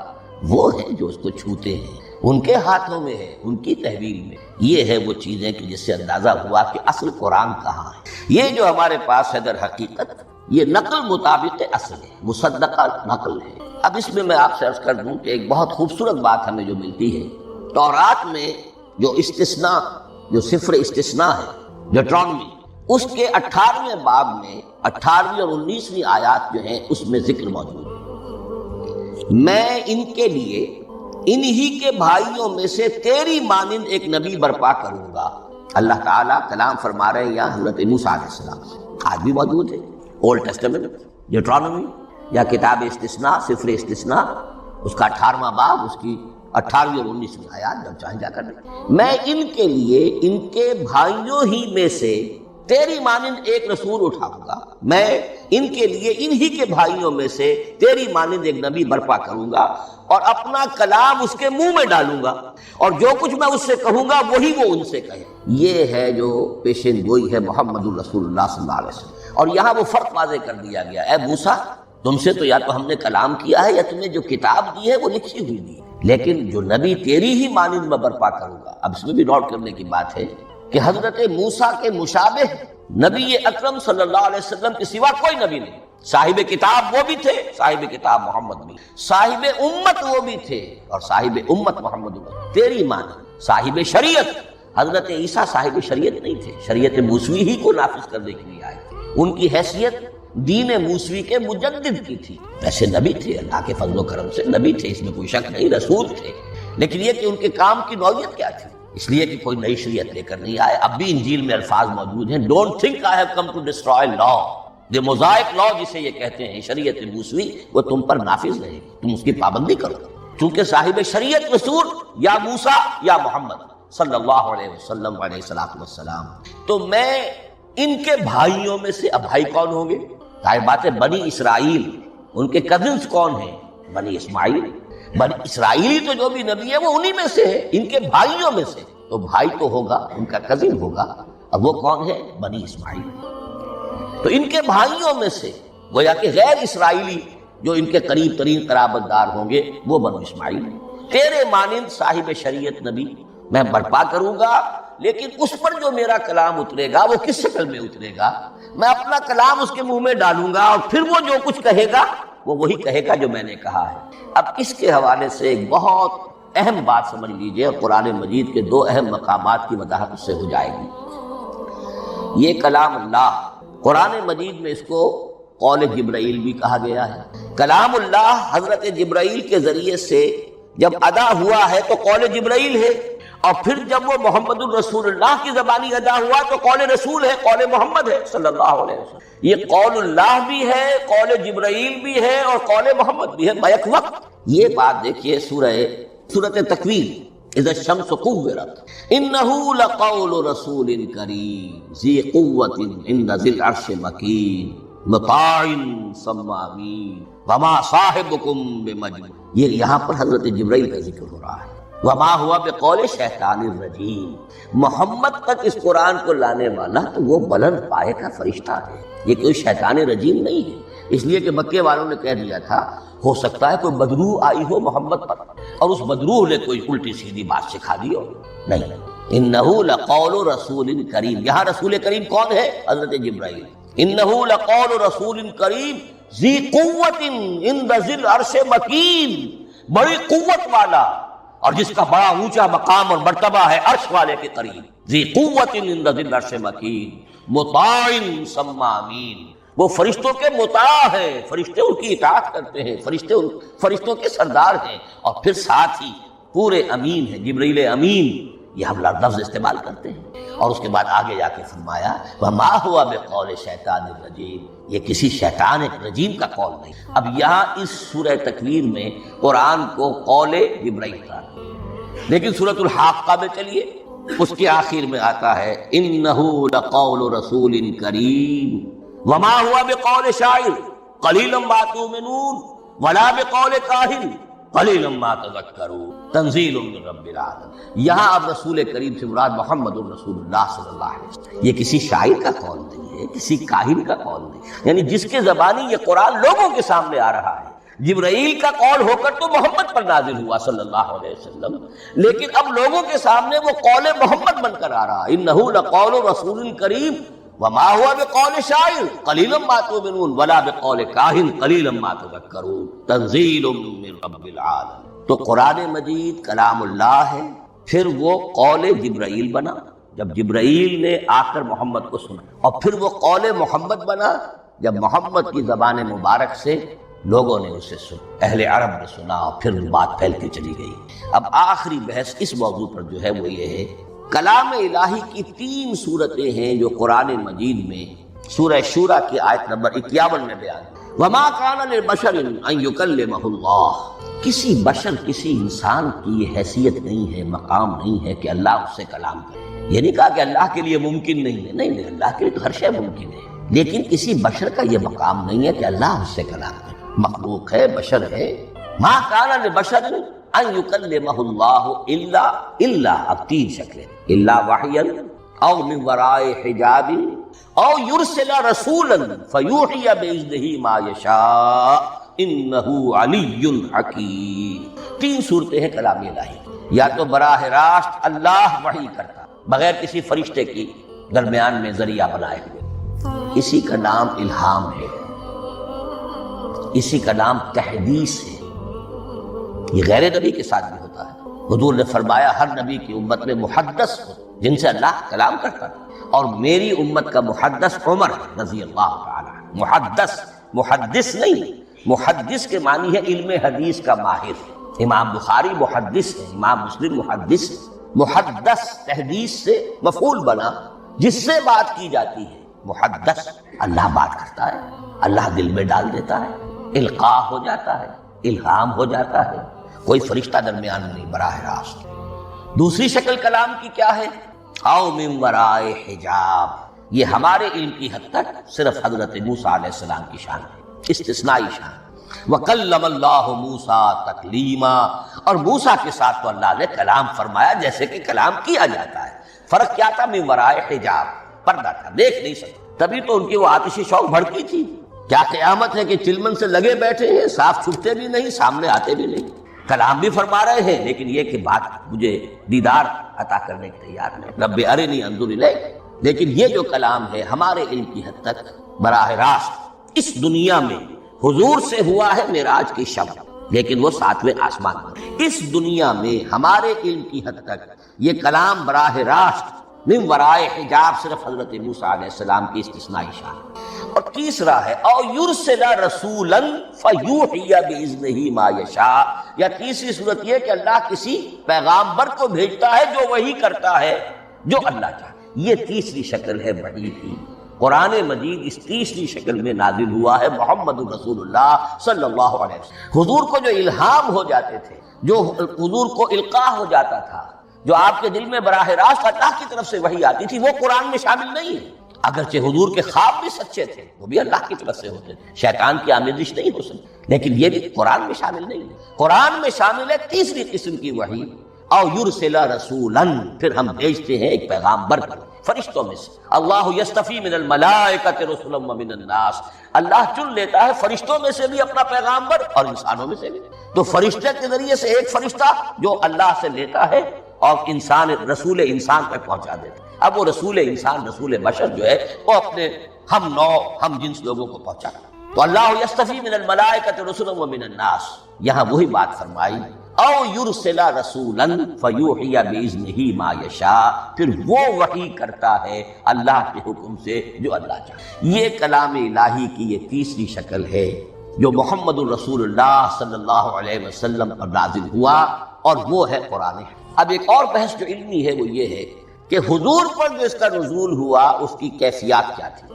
وہ ہیں جو اس کو چھوتے ہیں. ان کے ہاتھوں میں ہے، ان کی تحویل میں. یہ ہے وہ چیزیں کہ جس سے اندازہ ہوا کہ اصل قرآن کہاں ہے. یہ جو ہمارے پاس ہے در حقیقت یہ نقل مطابق اصل ہے، مصدقہ نقل ہے. اب اس میں آپ سے عرض کر دوں کہ ایک بہت خوبصورت بات ہمیں جو ملتی ہے، تورات میں جو استثناء، جو صفر استثناء ہے، ڈیوٹرانومی، اس کے 18ویں باب میں 18ویں اور 19ویں آیات جو ہیں اس میں ذکر موجود ہے. میں ان کے لیے انہی کے بھائیوں میں سے تیری مانند ایک نبی برپا کروں گا. اللہ تعالیٰ کلام فرما رہے ہیں یہاں حضرت موسیٰ علیہ السلام سے. آج بھی موجود ہے اولڈ ٹیسٹمنٹ ڈیوٹرانومی یا کتاب استثناء، صفر استثناء، اس کا 18واں باب، اس کی 18ویں اور 19ویں آیات جب چاہیں جا کر دیں. میں ان کے لیے ان کے بھائیوں ہی میں سے تیری مانند ایک رسول اٹھاؤں گا. میں ان کے لیے انہی کے بھائیوں میں سے تیری مانند ایک نبی برپا کروں گا اور اپنا کلام اس کے منہ میں ڈالوں گا اور جو کچھ میں اس سے کہوں گا وہی وہ ان سے کہے. یہ ہے جو پیشین گوئی ہے محمد الرسول اللہ صلی اللہ علیہ وسلم. اور یہاں وہ فرق واضح کر دیا گیا، اے موسیٰ تم سے تو یا تو ہم نے کلام کیا ہے یا تمہیں جو کتاب دی ہے وہ لکھی ہوئی دی ہے، لیکن جو نبی تیری ہی مانند میں برپا کروں گا. اب اس میں بھی نوٹ کرنے کی بات ہے کہ حضرت موسیٰ کے مشابہ نبی اکرم صلی اللہ علیہ وسلم کے سوا کوئی نبی نہیں. صاحب کتاب وہ بھی تھے، صاحب کتاب محمد بھی، صاحب امت وہ بھی تھے اور صاحب امت محمد بھی. تیری مانند صاحب شریعت، حضرت عیسیٰ صاحب شریعت نہیں تھے، شریعت موسوی ہی کو نافذ کرنے کے لیے آئے. ان کی حیثیت دین موسوی کے مجدد کی تھی. ویسے نبی تھے، اللہ کے فضل و کرم سے نبی تھے، اس میں کوئی شک نہیں، رسول تھے. لیکن یہ کہ ان کے کام کی نوعیت کیا تھی، اس لیے کہ کوئی نئی شریعت لے کر نہیں آئے. اب بھی انجیل میں الفاظ موجود ہیں، don't think I have come to destroy law. The mosaic law جسے یہ کہتے ہیں، شریعت موسوی، وہ تم پر نافذ رہے گی، تم اس کی پابندی کرو. چونکہ صاحب شریعت رسول یا موسیٰ یا محمد صلی اللہ علیہ وسلم علیہ السلام. تو میں ان کے بھائیوں میں سے، اب بھائی کون ہوں گے؟ ظاہر بات ہے بنی اسرائیل، ان کے کزنز کون ہیں؟ بنی اسماعیل. بنی اسرائیلی تو جو بھی نبی ہے وہ انہی میں سے ہے، ان کے بھائیوں میں سے. تو بھائی تو ہوگا، ان کا کزن ہوگا. اب وہ کون ہے؟ بنی اسماعیل. تو ان کے بھائیوں میں سے گویا کہ غیر اسرائیلی جو ان کے قریب ترین قرابت دار ہوں گے وہ بنو اسماعیل. تیرے مانند صاحب شریعت نبی میں برپا کروں گا، لیکن اس پر جو میرا کلام اترے گا وہ کس شکل میں اترے گا؟ میں اپنا کلام اس کے منہ میں ڈالوں گا اور پھر وہ جو کچھ کہے گا وہ وہی کہے گا جو میں نے کہا ہے. اب اس کے حوالے سے ایک بہت اہم بات سمجھ لیجئے، اور قرآن مجید کے 2 اہم مقامات کی وضاحت اس سے ہو جائے گی. یہ کلام اللہ، قرآن مجید میں اس کو قول جبرائیل بھی کہا گیا ہے. کلام اللہ حضرت جبرائیل کے ذریعے سے جب ادا ہوا ہے تو قول جبرائیل ہے، اور پھر جب وہ محمد الرسول اللہ کی زبانی ادا ہوا تو قول رسول ہے، قول محمد ہے صلی اللہ علیہ وسلم. یہ قول اللہ بھی ہے، قول جبرائیل بھی ہے اور قول محمد بھی ہے بیک وقت. یہ بات دیکھیے سورۃ تکویر، اذا الشمس كورت، انه لقول رسول کریم ذی قوت عند ذی العرش مکین مطاع ثم امین وما صاحبکم بمجنون. یہ یہاں پر حضرت جبرائیل کا ذکر ہو رہا ہے. وما ہوا بقول شیطان الرجیم. محمد تک اس قرآن کو لانے والا تو وہ بلند پائے کا فرشتہ ہے، یہ کوئی شیطان رجیم نہیں ہے. اس لیے کہ مکے والوں نے کہہ دیا تھا ہو سکتا ہے کوئی بدروح آئی ہو محمد پر اور اس بدروح نے کوئی الٹی سیدھی بات سکھا دی ہو. نہیں، انہ لقول رسول کریم. یہاں رسول کریم کون ہے؟ حضرت جبرائیل. انہ لقول رسول کریم ذی قوت عند ذی العرش مکین، بڑی قوت والا اور جس کا بڑا اونچا مقام اور مرتبہ ہے عرش والے کے قریب. ذی قوت عند ذی العرش مکین مطاع ثم امین. وہ فرشتوں کے مطاع ہیں، فرشتے ان کی اطاعت کرتے ہیں، فرشتوں کے سردار ہیں، اور پھر ساتھ ہی پورے امین ہیں. جبرائیل امین یہ ہم لفظ استعمال کرتے ہیں، اور اس کے بعد آگے جا کے فرمایا وَمَا هُوَ بِقَوْلِ شَيْطَانِ الرَّجِيمِ، یہ کسی شیطان ایک رجیم کا قول نہیں۔ اب یہاں اس سورہ تکویر میں قرآن کو قول جبرائیل قرار دیا، لیکن سورۃ الحاقہ میں چلیے اس کے آخر میں آتا ہے إِنَّهُ لَقَوْلُ رَسُولٍ كَرِيمٍ وَمَا هُوَ بِقَوْلِ شَاعِرٍ قَلِيلًا مَا تُؤْمِنُونَ وَلَا بِقَوْلِ كَاهِنٍ قلیلا ما تذکرون تنزیل من رب العالمین۔ یہاں اب رسول کریم سے مراد محمد الرسول اللہ صلی اللہ علیہ وسلم، یہ کسی شاعر کا قول نہیں ہے، کسی کاہن کا قول نہیں، یعنی جس کے زبانی یہ قرآن لوگوں کے سامنے آ رہا ہے۔ جبرائیل کا قول ہو کر تو محمد پر نازل ہوا صلی اللہ علیہ وسلم، لیکن اب لوگوں کے سامنے وہ قول محمد بن کر آ رہا ہے۔ انہ لقول رسول کریم وما هو بقول شاعر قلیلا ما تؤمنون ولا بقول کاہن قلیلا ما تذکرون تنزیل من رب العالمین۔ تو قرآن مجید کلام اللہ ہے، پھر وہ قول جبرائیل بنا جب جبرائیل نے آ کر محمد کو سنا، اور پھر وہ قول محمد بنا جب محمد کی زبان مبارک سے لوگوں نے اسے سنا، اہل عرب نے سنا، اور پھر بات پھیلتی چلی گئی۔ اب آخری بحث اس موضوع پر جو ہے وہ یہ ہے، کلام الہی کی 3 صورتیں ہیں جو قرآن مجید میں سورہ شورى کی آیت نمبر 51 میں بیان ہے۔ وما کان لبشر ان یکلمہ اللہ، کسی بشر کسی انسان کی یہ حیثیت نہیں ہے، مقام نہیں ہے کہ اللہ اس سے کلام کرے۔ یہ نہیں کہا کہ اللہ کے لیے ممکن نہیں ہے، نہیں، اللہ کے لیے تو ہر شے ممکن ہے، لیکن کسی بشر کا یہ مقام نہیں ہے کہ اللہ اس سے کلام کرے۔ مخلوق ہے، بشر ہے۔ ما کان لبشر ان یکلمہ اللہ الا اب 3 شکلیں، الا وحیا او من وراء حجاب او یرسل رسولا فیوحی باذنہ ما یشاء انہ علی حکیم۔ 3 صورتیں ہیں کلام الہی، یا تو براہ راست اللہ وحی کرتا بغیر کسی فرشتے کی درمیان میں ذریعہ بنائے ہوئے، اسی کا نام الہام ہے، اسی کا نام تحدیث ہے۔ یہ غیر نبی کے ساتھ بھی ہوتا ہے۔ حضور نے فرمایا ہر نبی کی امت میں محدث ہو جن سے اللہ کلام کرتا ہے، اور میری امت کا محدث عمر رضی اللہ تعالی عنہ۔ محدث، محدث نہیں، محدث کے معنی ہے علم حدیث کا ماہر۔ امام بخاری محدث ہے، امام مسلم محدث ہے۔ محدث تحدیث سے مفعول بنا جس سے بات کی جاتی ہے۔ محدث، اللہ بات کرتا ہے، اللہ دل میں ڈال دیتا ہے، القاء ہو جاتا ہے، الہام ہو جاتا ہے، کوئی فرشتہ درمیان میں نہیں، براہ راست۔ دوسری شکل کلام کی کیا ہے؟ او من وراء حجاب، یہ ہمارے علم کی حد تک صرف حضرت موسیٰ علیہ السلام کی شان ہے، استثنائی شان۔ وَكَلَّمَ اللَّهُ مُوسَىٰ تَكْلِيمًا، اور موسیٰ کے ساتھ تو اللہ نے کلام فرمایا جیسے کہ کلام کیا جاتا ہے۔ فرق کیا تھا؟ من وراء حجاب، پردہ تھا، دیکھ نہیں سکتے، تبھی تو ان کی وہ آتشی شوق بھڑکی تھی۔ کیا قیامت ہے کہ چلمن سے لگے بیٹھے ہیں، صاف چھپتے بھی نہیں، سامنے آتے بھی نہیں، کلام بھی فرما رہے ہیں، لیکن یہ کہ بات مجھے دیدار عطا کرنے کے تیار نہیں، رب ارنی انظر الیک۔ لیکن یہ جو کلام ہے ہمارے علم کی حد تک براہ راست اس دنیا میں حضور سے ہوا ہے معراج کی شب، لیکن وہ 7ویں آسمان پر۔ اس دنیا میں ہمارے علم کی حد تک یہ کلام براہ راست من ورائے حجاب صرف حضرت موسیٰ علیہ السلام کی استثنائی شان۔ اور تیسرا ہے او یرسل رسولا فیوحی باذنہ ما یشاء، یا تیسری صورت یہ کہ اللہ کسی پیغامبر کو بھیجتا ہے جو وحی کرتا ہے جو اللہ چاہے۔ یہ تیسری شکل ہے وحی کی۔ قرآن مجید اس تیسری شکل میں نازل ہوا ہے محمد رسول اللہ صلی اللہ علیہ وسلم۔ حضور کو جو الہام ہو جاتے تھے، جو حضور کو القاء ہو جاتا تھا، جو آپ کے دل میں براہ راست اللہ کی طرف سے وحی آتی تھی، وہ قرآن میں شامل نہیں ہے۔ اگرچہ حضور کے خواب بھی سچے تھے، وہ بھی اللہ کی طرف سے ہوتے تھے، شیطان کی آمیزش نہیں ہو سکتی، لیکن یہ بھی قرآن میں شامل نہیں ہے۔ قرآن میں شامل ہے تیسری قسم کی وحی، او یرسل رسولا، پھر ہم بھیجتے ہیں ایک پیغامبر کو فرشتوں میں سے۔ اللہ یستفی من الملائکۃ رسلا ومن الناس، اللہ چن لیتا ہے فرشتوں میں سے بھی اپنا پیغامبر اور انسانوں میں سے بھی۔ تو فرشتے کے ذریعے سے ایک فرشتہ جو اللہ سے لیتا ہے اور انسان رسول انسان تک پہنچا دیتا ہے۔ اب وہ رسول انسان، رسول بشر جو ہے وہ اپنے ہم نوع ہم جنس لوگوں کو پہنچا۔ تو اللہ یستفی من الملائکۃ رسلا ومن الناس، یہاں وہی بات فرمائی او یرسل رسولا فیوحی باذنہ ما یشاء، پھر وہ وحی کرتا ہے اللہ کے حکم سے جو اللہ چاہے۔ یہ کلام الہی کی یہ تیسری شکل ہے جو محمد الرسول اللہ صلی اللہ علیہ وسلم پر نازل ہوا، اور وہ ہے قرآن۔ اب ایک اور بحث جو علمی ہے وہ یہ ہے کہ حضور پر جو اس کا نزول ہوا اس کی کیفیات کیا تھی.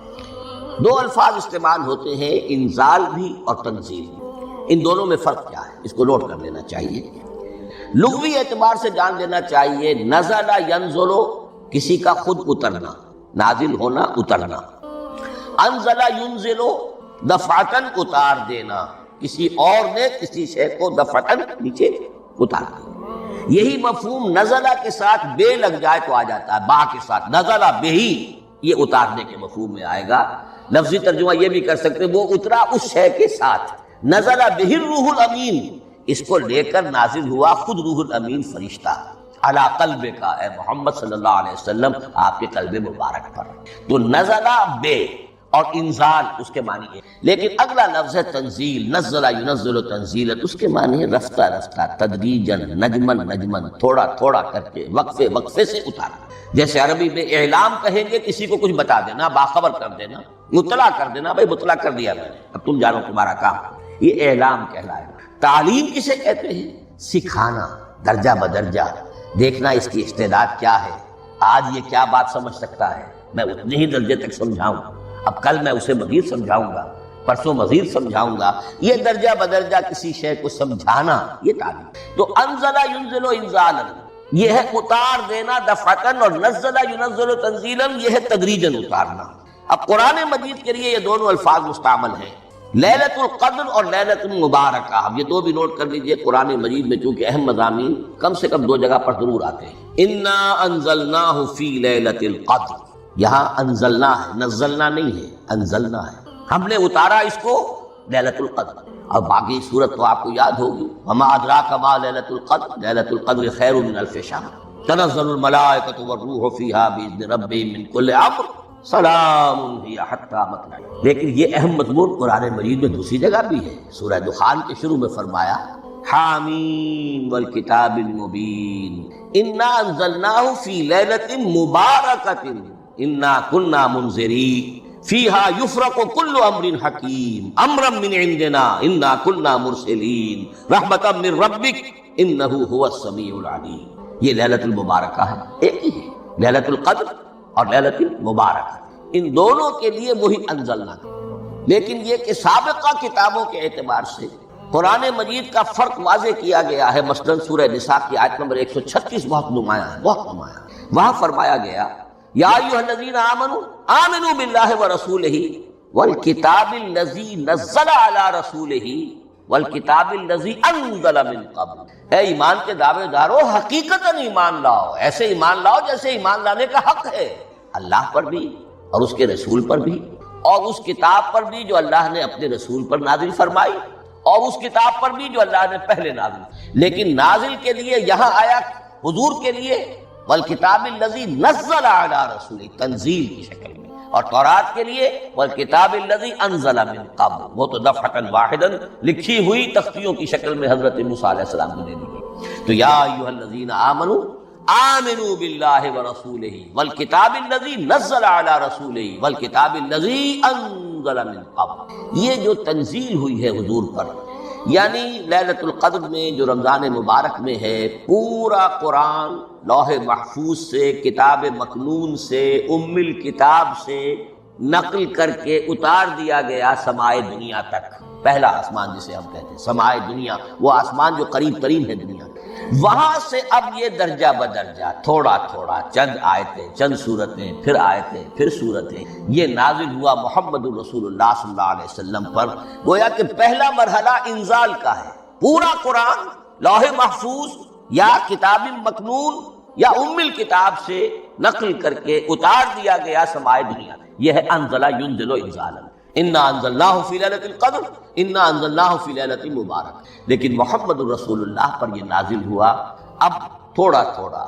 دو الفاظ استعمال ہوتے ہیں، انزال بھی اور تنزیل بھی. ان دونوں میں فرق کیا ہے اس کو نوٹ کر لینا چاہیے. لغوی اعتبار سے جان لینا چاہیے، نزل ینزل کسی کا خود اترنا، نازل ہونا، اترنا. انزل ینزل دفعتاً اتار دینا، کسی اور نے کسی شے کو دفعتاً نیچے اتار دینا. یہی مفہوم نزلہ کے ساتھ بے لگ جائے تو آ جاتا ہے، با کے ساتھ نزلہ بے ہی، یہ اتارنے کے مفہوم میں آئے گا. لفظی ترجمہ یہ بھی کر سکتے وہ اترا اس شے کے ساتھ. نزلہ بہ الروح الامین، اس کو لے کر نازل ہوا خود روح الامین فرشتہ علی قلب کا، اے محمد صلی اللہ علیہ وسلم آپ کے قلب مبارک پر. تو نزلہ بے اور انزال اس کے معنی ہے. لیکن اگلا لفظ ہے تنزیل، نزل ینزل تنزیلا، اس کے معنی ہے رفتہ رفتہ، تدریجاً، نجماً نجماً، تھوڑا تھوڑا کر کے، وقفے وقفے سے اتارنا. جیسے عربی میں اعلام کہیں گے کسی کو کچھ بتا دینا، باخبر کر دینا، مطلع کر دینا، بھائی مطلع کر دیا میں نے، اب تم جانو تمہارا کام. یہ اعلام کہلائے. تعلیم کسے کہتے ہیں؟ سکھانا، درجہ بدرجہ، دیکھنا اس کی استعداد کیا ہے. آج یہ کیا بات سمجھ سکتا ہے، میں اتنے ہی درجے تک سمجھاؤں، اب کل میں اسے مزید سمجھاؤں گا، پرسوں مزید سمجھاؤں گا. یہ درجہ بدرجہ کسی شے کو سمجھانا، یہ تعلیم. تو انزل ینزل انزالا یہ ہے اتار دینا دفعتاً، اور نزل ینزل تنزیلا یہ ہے تدریجاً اتارنا. اب قرآن مجید کے لیے یہ دونوں الفاظ مستعمل ہیں، لیلۃ القدر اور لیلۃ المبارکہ. اب یہ دو بھی نوٹ کر لیجئے، قرآن مجید میں چونکہ اہم مضامین کم سے کم دو جگہ پر ضرور آتے ہیں. انا انزلناہ فی لیلۃ القدر، یہاں انزلنا ہے، نزلنا نہیں ہے، انزلنا ہے، ہم نے اتارا اس کو لیلۃ القدر. اور باقی صورت تو آپ کو یاد ہوگی، وما ادراک ما لیلۃ القدر، لیلۃ القدر خیر من الف شہر، تنزل الملائکۃ والروح فیہا باذن ربہم من کل امر سلام ہی حتی مطلع. لیکن یہ اہم مضمون قرآن مجید میں دوسری جگہ بھی ہے. سورہ دخان کے شروع میں فرمایا حامیم والکتاب المبین انا انزلناہ فی لیلۃ مبارکۃ انا کنا منذرین فیہا یفرق کل امر حکیم امرا من عندنا انا کنا مرسلین رحمتا من ربک انہ هو السمیع العلیم. یہ لیلۃ المبارکہ ہے، ایک ہی ہے، لیلۃ القدر اور لیلۃ المبارکہ. ان دونوں کے لیے وہی انزلنا. لیکن یہ کہ سابقہ کتابوں کے اعتبار سے قرآن مجید کا فرق واضح کیا گیا ہے. مثلا سورہ نساء کی آیت نمبر 136 بہت نمایاں ہے، بہت نمایاں. وہاں فرمایا گیا یا ایھا الذین آمنوا آمنوا باللہ ورسولہ والکتاب الذی نزل علی رسولہ والکتاب الذی انزل من قبل. اے ایمان کے دعوے دارو، حقیقتاً ایمان لاؤ، ایسے ایمان لاؤ جیسے ایمان لانے کا حق ہے، اللہ پر بھی اور اس کے رسول پر بھی، اور اس کتاب پر بھی جو اللہ نے اپنے رسول پر نازل فرمائی، اور اس کتاب پر بھی جو اللہ نے پہلے نازل. لیکن نازل کے لیے یہاں آیا حضور کے لیے والکتاب الذی نزل علی رسول، تنزیل کی شکل میں. اور تورات کے لیے والکتاب الذی انزل من قبل، وہ تو دفعۃ واحدا لکھی ہوئی تختیوں کی شکل میں حضرت موسیٰ علیہ السلام کو دے دی گئی. تو یا ایھا الذین آمنوا آمنوا باللہ ورسولہ والکتاب الذی نزل علی رسولہ والکتاب الذی انزل من قبل. یہ جو تنزیل ہوئی ہے حضور پر، یعنی لیلۃ القدر میں جو رمضان مبارک میں ہے، پورا قرآن لوح محفوظ سے، کتاب مکنون سے، ام الکتاب سے نقل کر کے اتار دیا گیا سمائے دنیا تک. پہلا آسمان جسے ہم کہتے ہیں سمائے دنیا، وہ آسمان جو قریب ترین ہے دنیا. وہاں سے اب یہ درجہ بدرجہ، تھوڑا تھوڑا، چند آیتیں، چند سورتیں، پھر آیتیں، پھر سورتیں، یہ نازل ہوا محمد الرسول اللہ صلی اللہ علیہ وسلم پر. گویا کہ پہلا مرحلہ انزال کا ہے. پورا قرآن لوح محفوظ یا کتاب مکنون یا ام الکتاب سے نقل کر کے اتار دیا گیا سمائے دنیا. یہ ہے انزل ینزل انزالا، انا انزلناہ فی لیلۃ القدر انا انزلناہ فی لیلۃ مبارک. لیکن محمد الرسول اللہ پر یہ نازل ہوا اب تھوڑا تھوڑا،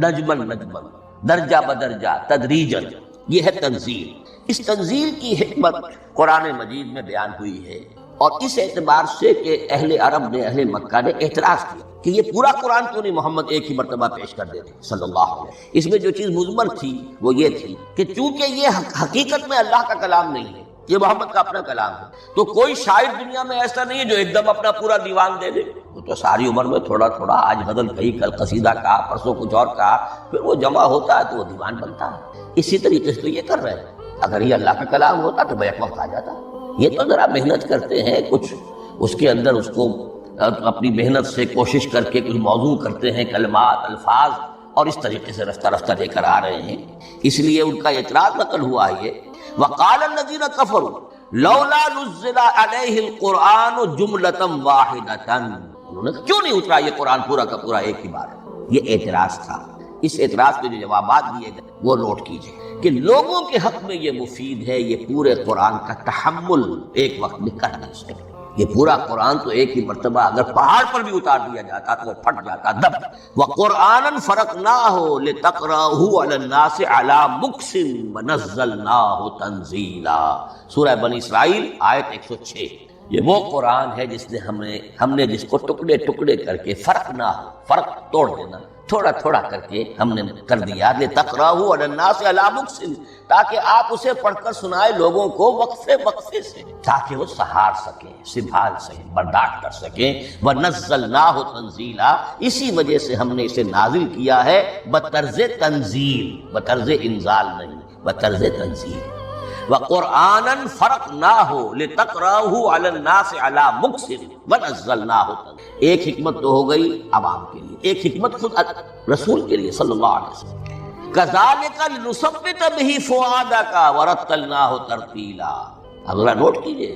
نجمن نجمن، درجہ بدرجہ، تدریجاً. یہ ہے تنزیل. اس تنزیل کی حکمت قرآن مجید میں بیان ہوئی ہے، اور اس اعتبار سے کہ اہل عرب نے، اہل مکہ نے اعتراض کیا کہ یہ پورا قرآن کیوں نہیں محمد ایک ہی مرتبہ پیش کر دیتے صلی اللہ علیہ وسلم. اس میں جو چیز مضمر تھی وہ یہ تھی کہ چونکہ یہ حقیقت میں اللہ کا کلام نہیں ہے، یہ محمد کا اپنا کلام ہے، تو کوئی شاعر دنیا میں ایسا نہیں ہے جو ایک دم اپنا پورا دیوان دے دے. تو ساری عمر میں تھوڑا تھوڑا آج غزل کہی، کل قصیدہ کہا، پرسوں کچھ اور کہا، پھر وہ جمع ہوتا ہے تو وہ دیوان بنتا ہے۔ اسی طریقے سے تو یہ کر رہے ہیں، اگر یہ اللہ کا کلام ہوتا تو بیک وقت آ جاتا۔ یہ تو ذرا محنت کرتے ہیں، کچھ اس کے اندر اس کو اپنی محنت سے کوشش کر کے کچھ موضوع کرتے ہیں، کلمات، الفاظ، اور اس طریقے سے رفتہ رفتہ لے کر آ رہے ہیں۔ اس لیے ان کا اعتراض نقل ہوا ہے یہ وقال الذین کفروا لولا نزل علیہ القرآن جملۃ واحدۃ، انہوں نے کیوں نہیں اترا یہ قرآن پورا کا پورا ایک ہی بار؟ یہ اعتراض تھا۔ اس اعتراض کے جو جوابات دیے گئے وہ نوٹ کیجئے کہ لوگوں کے حق میں یہ مفید ہے، یہ پورے قرآن کا تحمل ایک وقت میں کر نہیں سکتے۔ یہ پورا قرآن تو ایک ہی مرتبہ اگر پہاڑ پر بھی اتار دیا جاتا تو وہ پھٹ جاتا دب۔ وَقُرْآنًا فَرَقْنَاهُ لِتَقْرَأَهُ عَلَى النَّاسِ عَلَى مُكْثٍ وَنَزَّلْنَاهُ تَنزِيلًا، سورہ بنی اسرائیل آیت 106۔ یہ وہ قرآن ہے جس نے ہم نے جس کو ٹکڑے ٹکڑے کر کے فرق توڑ دینا، تھوڑا تھوڑا کر کے ہم نے کر دیا، لِتَقْرَأَهُ عَلَى النَّاسِ عَلَى مُكْثٍ، تاکہ آپ اسے پڑھ کر سنائے لوگوں کو وقفے وقفے سے، تاکہ وہ سہار سکیں، سنبھال سکیں، برداشت کر سکیں۔ وَنَزَّلْنَاهُ تَنزِيلًا، اسی وجہ سے ہم نے اسے نازل کیا ہے بطرز تنزیل، بطرز انزال نہیں، بطرز تنزیل۔ وَقُرْآنًا فَرَقْنَاهُ لِتَقْرَأَهُ عَلَى النَّاسِ عَلَى مُكْثٍ وَنَزَّلْنَاهُ تَنزِيلًا۔ ایک حکمت تو ہو گئی عوام کے لیے، ایک حکمت خود رسول کے لیے صلی اللہ علیہ وسلم۔ كَذَلِكَ لِنُثَبِّتَ بِهِ فُؤَادَكَ وَرَتَّلْنَاهُ ترتیلا۔ اگلا نوٹ کیجئے،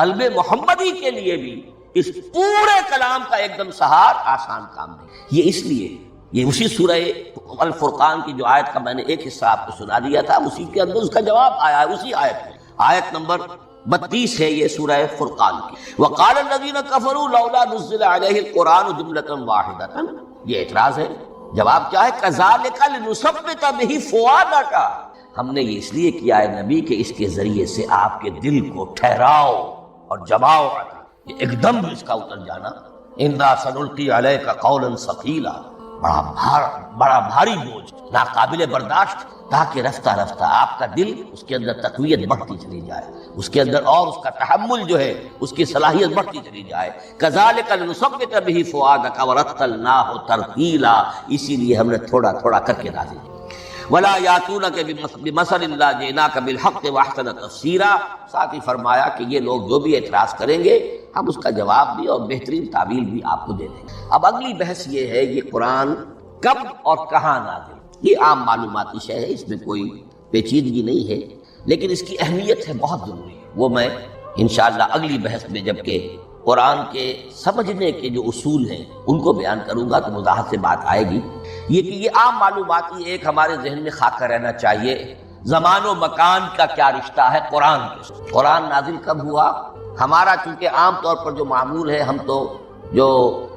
قلب محمدی کے لیے بھی اس پورے کلام کا ایک دم سہار آسان کام نہیں۔ یہ اس لیے یہ اسی سورہ الفرقان کی جو آیت کا میں نے ایک حصہ آپ کو سنا دیا تھا، اسی کے اندر اس کا جواب آیا ہے، اسی آیت میں، آیت نمبر 32 ہے یہ سورہ فرقان کی۔ وقال الذین کفروا لولا نزل علیہ القرآن جملۃ واحدۃ، یہ اعتراض ہے۔ جواب کیا ہے؟ کذالک لنثبت بہ فؤادک، ہم نے یہ اس لیے کیا ہے نبی کہ اس کے ذریعے سے آپ کے دل کو ٹھہراؤ اور جماؤ عطا، ایک دم اس کا اتر جانا۔ انا سنلقی علیک قولا ثقیلا، بڑا بھاری بوجھ، ناقابل برداشت، تاکہ رفتہ رفتہ آپ کا دل، اس کے اندر تقویت بڑھتی چلی جائے، اس کے اندر اور اس کا تحمل جو ہے اس کی صلاحیت بڑھتی چلی جائے۔ کذالک لنثبت بہ فؤادک ورتلناہ ترتیلا، اسی لیے ہم نے تھوڑا تھوڑا کر کے نازل کیا۔ ولا یاتونک بمثل الا جئناک بالحق واحسن تفسیرا، ساتھ ہی فرمایا کہ یہ لوگ جو بھی اعتراض کریں گے ہم اس کا جواب بھی اور بہترین تعویل بھی آپ کو دے دیں گے۔ اب اگلی بحث یہ ہے یہ قرآن کب اور کہاں نازل، یہ عام معلوماتی شے ہے، اس میں کوئی پیچیدگی نہیں ہے، لیکن اس کی اہمیت ہے بہت ضروری ہے، وہ میں انشاءاللہ اگلی بحث میں جبکہ قرآن کے سمجھنے کے جو اصول ہیں ان کو بیان کروں گا تو وضاحت سے بات آئے گی۔ یہ کہ یہ عام معلوماتی ایک ہمارے ذہن میں خاکہ رہنا چاہیے، زمان و مکان کا کیا رشتہ ہے قرآن کے ساتھ۔ قرآن نازل کب ہوا؟ ہمارا چونکہ عام طور پر جو معمول ہے، ہم تو جو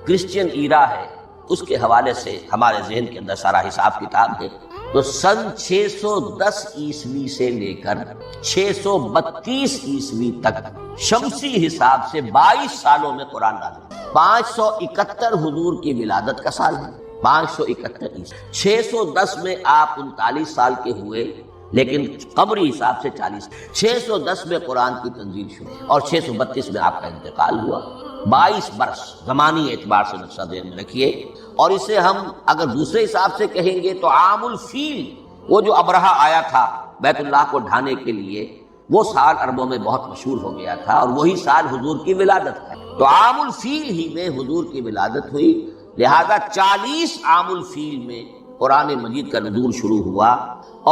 کرسچین ایرا ہے اس کے حوالے سے ہمارے ذہن کے اندر سارا حساب کتاب ہے، تو سن 610 عیسوی سے لے کر 632 عیسوی تک شمسی حساب سے 22 سالوں میں قرآن نازل۔ 571 حضور کی ولادت کا سال ہے، 571 عیسوی، 610 میں آپ 39 سال کے ہوئے، لیکن قمری حساب سے 40، 610 میں قرآن کی تنزیل شروع اور 632 میں آپ کا انتقال ہوا۔ 22 برس زمانی اعتبار سے نقشہ ذہن میں رکھیے، اور اسے ہم اگر دوسرے حساب سے کہیں گے تو عام الفیل، وہ جو ابرہہ آیا تھا بیت اللہ کو ڈھانے کے لیے، وہ سال عربوں میں بہت مشہور ہو گیا تھا، اور وہی سال حضور کی ولادت ہے، تو عام الفیل ہی میں حضور کی ولادت ہوئی، لہذا 40 عام الفیل میں قرآن مجید کا نزول شروع ہوا،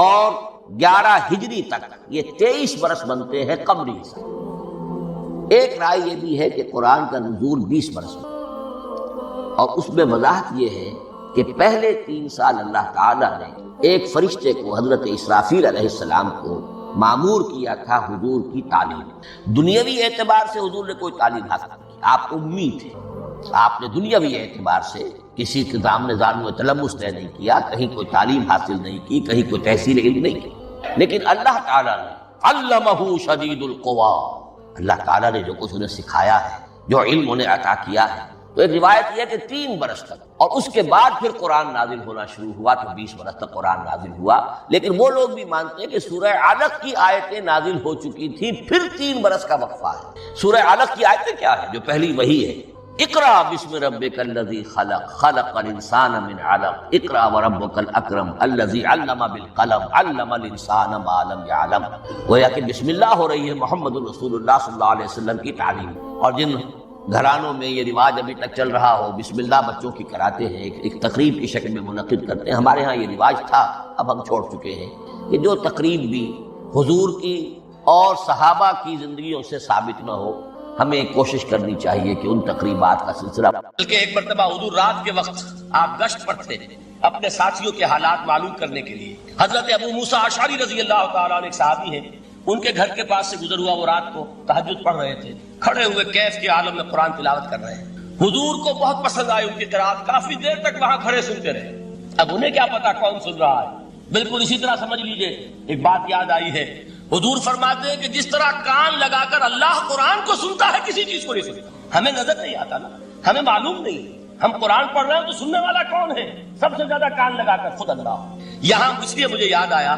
اور 11 ہجری تک یہ 23 برس بنتے ہیں قمری حساب۔ ایک رائے یہ بھی ہے کہ قرآن کا نزول 20 برس میں، اور اس میں وضاحت یہ ہے کہ پہلے 3 سال اللہ تعالیٰ نے ایک فرشتے کو حضرت اسرافیل علیہ السلام کو مامور کیا تھا حضور کی تعلیم۔ دنیاوی اعتبار سے حضور نے کوئی تعلیم حاصل نہیں کی، آپ امی تھے، آپ نے دنیاوی اعتبار سے کسی کے سامنے زانو تلمس طے نہیں کیا، کہیں کوئی تعلیم حاصل نہیں کی، کہیں کوئی تحصیل علم نہیں کی، لیکن اللہ تعالیٰ نے علمہ شدید القوا، اللہ تعالیٰ نے جو کچھ انہیں سکھایا ہے، جو علم انہیں عطا کیا ہے، تو ایک روایت یہ ہے کہ 3 برس تک، اور اس کے بعد پھر قرآن نازل ہونا شروع ہوا، تو 20 برس تک قرآن نازل ہوا۔ لیکن وہ لوگ بھی مانتے ہیں کہ سورہ علق کی آیتیں نازل ہو چکی تھی، پھر 3 برس کا وقفہ ہے۔ سورہ علق کی آیتیں کیا ہے؟ جو پہلی وحی ہے، اقرا بسم ربک الذی خلق خلق الانسان من علق اقرا وربک الاکرم الذی علم بالقلم علم الانسان ما لم یعلم. گویا کہ بسم اللہ ہو رہی ہے محمد رسول اللہ صلی اللہ علیہ وسلم کی تعلیم. اور جن گھرانوں میں یہ رواج ابھی تک چل رہا ہو بسم اللہ بچوں کی کراتے ہیں، ایک تقریب کی شکل میں منعقد کرتے ہیں. ہمارے ہاں یہ رواج تھا، اب ہم چھوڑ چکے ہیں کہ جو تقریب بھی حضور کی اور صحابہ کی زندگیوں سے ثابت نہ ہو، ہمیں کوشش کرنی چاہیے کہ ان تقریبات کا سلسلہ. بلکہ ایک مرتبہ حضور رات کے وقت آپ گشت پر تھے اپنے ساتھیوں کے حالات معلوم کرنے کے لیے. حضرت ابو موسیٰ اشعری رضی اللہ تعالیٰ عنہ ایک صحابی ہیں، ان کے گھر کے پاس سے گزر ہوا. وہ رات کو تہجد پڑھ رہے تھے، کھڑے ہوئے کیف کے عالم میں قرآن تلاوت کر رہے ہیں. حضور کو بہت پسند آئی ان کی قرات، کافی دیر تک وہاں کھڑے سنتے رہے. اب انہیں کیا پتا کون سن رہا ہے. بالکل اسی طرح سمجھ لیجئے ایک بات یاد آئی ہے. حضور فرماتے ہیں کہ جس طرح کان لگا کر اللہ قرآن کو سنتا ہے کسی چیز کو نہیں سنتا. ہمیں نظر نہیں آتا نا، ہمیں معلوم نہیں. ہم قرآن پڑھ رہے ہیں تو سننے والا کون ہے؟ سب سے زیادہ کان لگا کر خود اللہ. یہاں اس لیے مجھے یاد آیا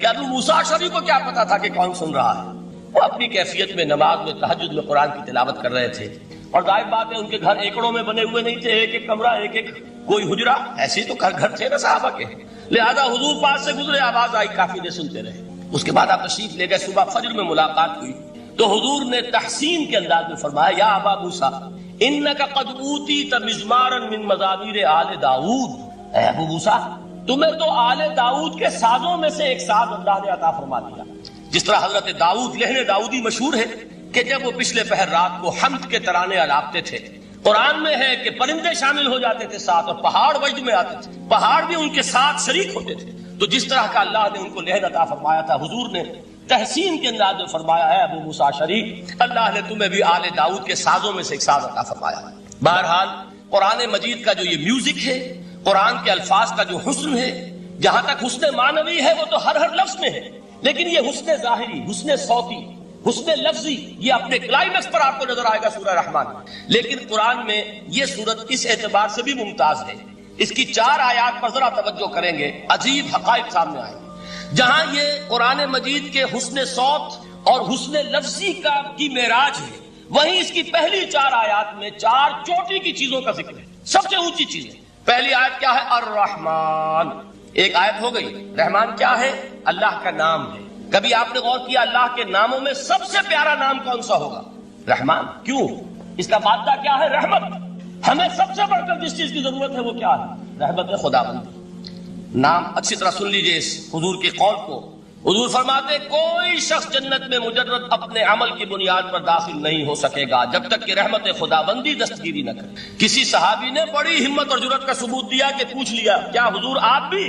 کہ ابو موسیٰ اشعری کو کیا پتا تھا کہ کون سن رہا ہے. وہ اپنی کیفیت میں نماز میں تہجد میں قرآن کی تلاوت کر رہے تھے. اور ظاہر بات ہے ان کے گھر ایکڑوں میں بنے ہوئے نہیں تھے، ایک ایک کمرہ، ایک ایک کوئی حجرا، ایسے تو گھر تھے نا صحابہ کے. لہذا حضور پاس سے گزرے، آواز آئی، کافی دیر سنتے رہے. اس کے بعد آپ تشریف لے گئے. صبح فجر میں ملاقات ہوئی تو حضور نے تحسین کے انداز میں فرمایا، یا ابا موسیٰ انک قد اوتیت مزمارا من مزامیر آل داؤد. اے ابو موسیٰ، تمہیں تو آل داؤد کے سازوں میں سے ایک ساز اللہ نے عطا فرما دیا. جس طرح حضرت داؤد، لہن داؤدی مشہور ہے کہ جب وہ پچھلے پہر رات کو حمد کے ترانے الاپتے تھے، قرآن میں ہے کہ پرندے شامل ہو جاتے تھے ساتھ، اور پہاڑ وجد میں آتے تھے، پہاڑ بھی ان کے ساتھ شریک ہوتے تھے. تو جس طرح کا اللہ نے ان کو لہن عطا فرمایا تھا، حضور نے تحسین کے انداز میں فرمایا ہے ابو موسیٰ اشعری، اللہ نے تمہیں بھی آل داؤد کے سازوں میں سے ایک ساز عطا فرمایا. بہرحال قرآن مجید کا جو یہ میوزک ہے، قرآن کے الفاظ کا جو حسن ہے، جہاں تک حسن معنوی ہے وہ تو ہر لفظ میں ہے، لیکن یہ حسن ظاہری، حسن صوتی، حسن لفظی، یہ اپنے کلائمیکس پر آپ کو نظر آئے گا سورہ رحمان. لیکن قرآن میں یہ سورت اس اعتبار سے بھی ممتاز ہے، اس کی 4 آیات پر ذرا توجہ کریں گے، عجیب حقائق سامنے آئیں گے. جہاں یہ قرآن مجید کے حسن صوت اور حسن لفظی کی معراج ہے، وہیں اس کی پہلی 4 آیات میں 4 چوٹی کی چیزوں کا ذکر ہے، سب سے اونچی چیز ہے. پہلی آیت کیا ہے؟ الرحمن. ایک آیت ہو گئی. رحمان کیا ہے؟ اللہ کا نام ہے. کبھی آپ نے غور کیا اللہ کے ناموں میں سب سے پیارا نام کون سا ہوگا؟ رحمان. کیوں؟ اس کا مادہ کیا ہے؟ رحمت. ہمیں سب سے بڑھ کر جس چیز کی ضرورت ہے وہ کیا ہے؟ رحمت خداوندی. نام اچھی طرح سن لیجئے اس حضور کے قول کو. حضور فرماتے کوئی شخص جنت میں مجرد اپنے عمل کی بنیاد پر داخل نہیں ہو سکے گا جب تک کہ رحمت خداوندی دستگیری نہ کرے. کسی صحابی نے بڑی ہمت اور جرأت کا ثبوت دیا کہ پوچھ لیا، کیا حضور آپ بھی؟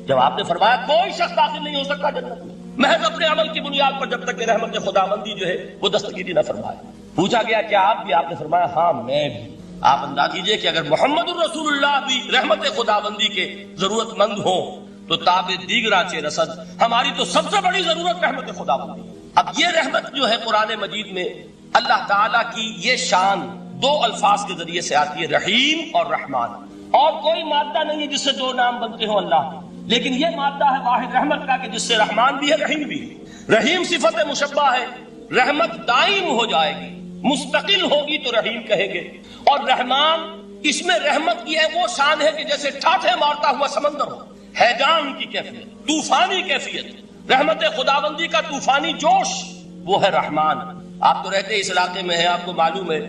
جب آپ نے فرمایا کوئی شخص داخل نہیں ہو سکتا جنت میں محض اپنے عمل کی بنیاد پر جب تک کہ رحمت خداوندی جو ہے وہ دستگیری نہ فرمائے. پوچھا گیا کیا آپ بھی؟ آپ نے فرمایا ہاں میں بھی. آپ انداز کیجئے کہ اگر محمد الرسول اللہ بھی رحمت خداوندی کے ضرورت مند ہوں تو تاب دیگراں چے رسد، ہماری تو سب سے بڑی ضرورت رحمت خداوندی. اب یہ رحمت جو ہے قرآن مجید میں اللہ تعالیٰ کی یہ شان 2 الفاظ کے ذریعے سے آتی ہے، رحیم اور رحمان. اور کوئی مادہ نہیں ہے جس سے 2 نام بنتے ہوں اللہ کے، لیکن یہ مادہ ہے واحد رحمت کا کہ جس سے رحمان بھی ہے رحیم بھی ہے. رحیم صفت مشبہ ہے، رحمت دائم ہو جائے گی، مستقل ہوگی تو رحیم کہیں گے. اور رحمان، اس میں رحمت کی ہے وہ شان ہے کہ جیسے ٹھاٹھے مارتا ہوا سمندر ہو، ہیجان کی کیفیت، طوفانی کیفیت. رحمت خداوندی کا طوفانی جوش وہ ہے رحمان. آپ تو رہتے اس علاقے میں ہیں، آپ کو معلوم ہے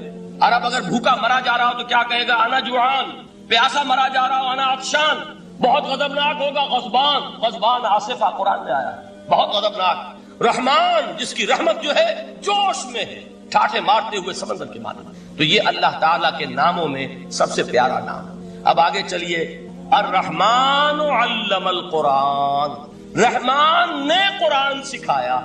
عرب اگر بھوکا مرا جا رہا ہو تو کیا کہے گا؟ انا جوعان. پیاسا مرا جا رہا ہو انا عطشان. بہت غضبناک ہوگا غضبان. غضبان آصفہ قرآن میں آیا، بہت غضبناک. رحمان جس کی رحمت جو ہے جوش میں ہے، ٹھاٹھے مارتے ہوئے سمندر کے مانند. تو یہ اللہ تعالیٰ کے ناموں میں سب سے پیارا نام. اب آگے چلیے. الرحمن علم القرآن. رحمان نے قرآن سکھایا.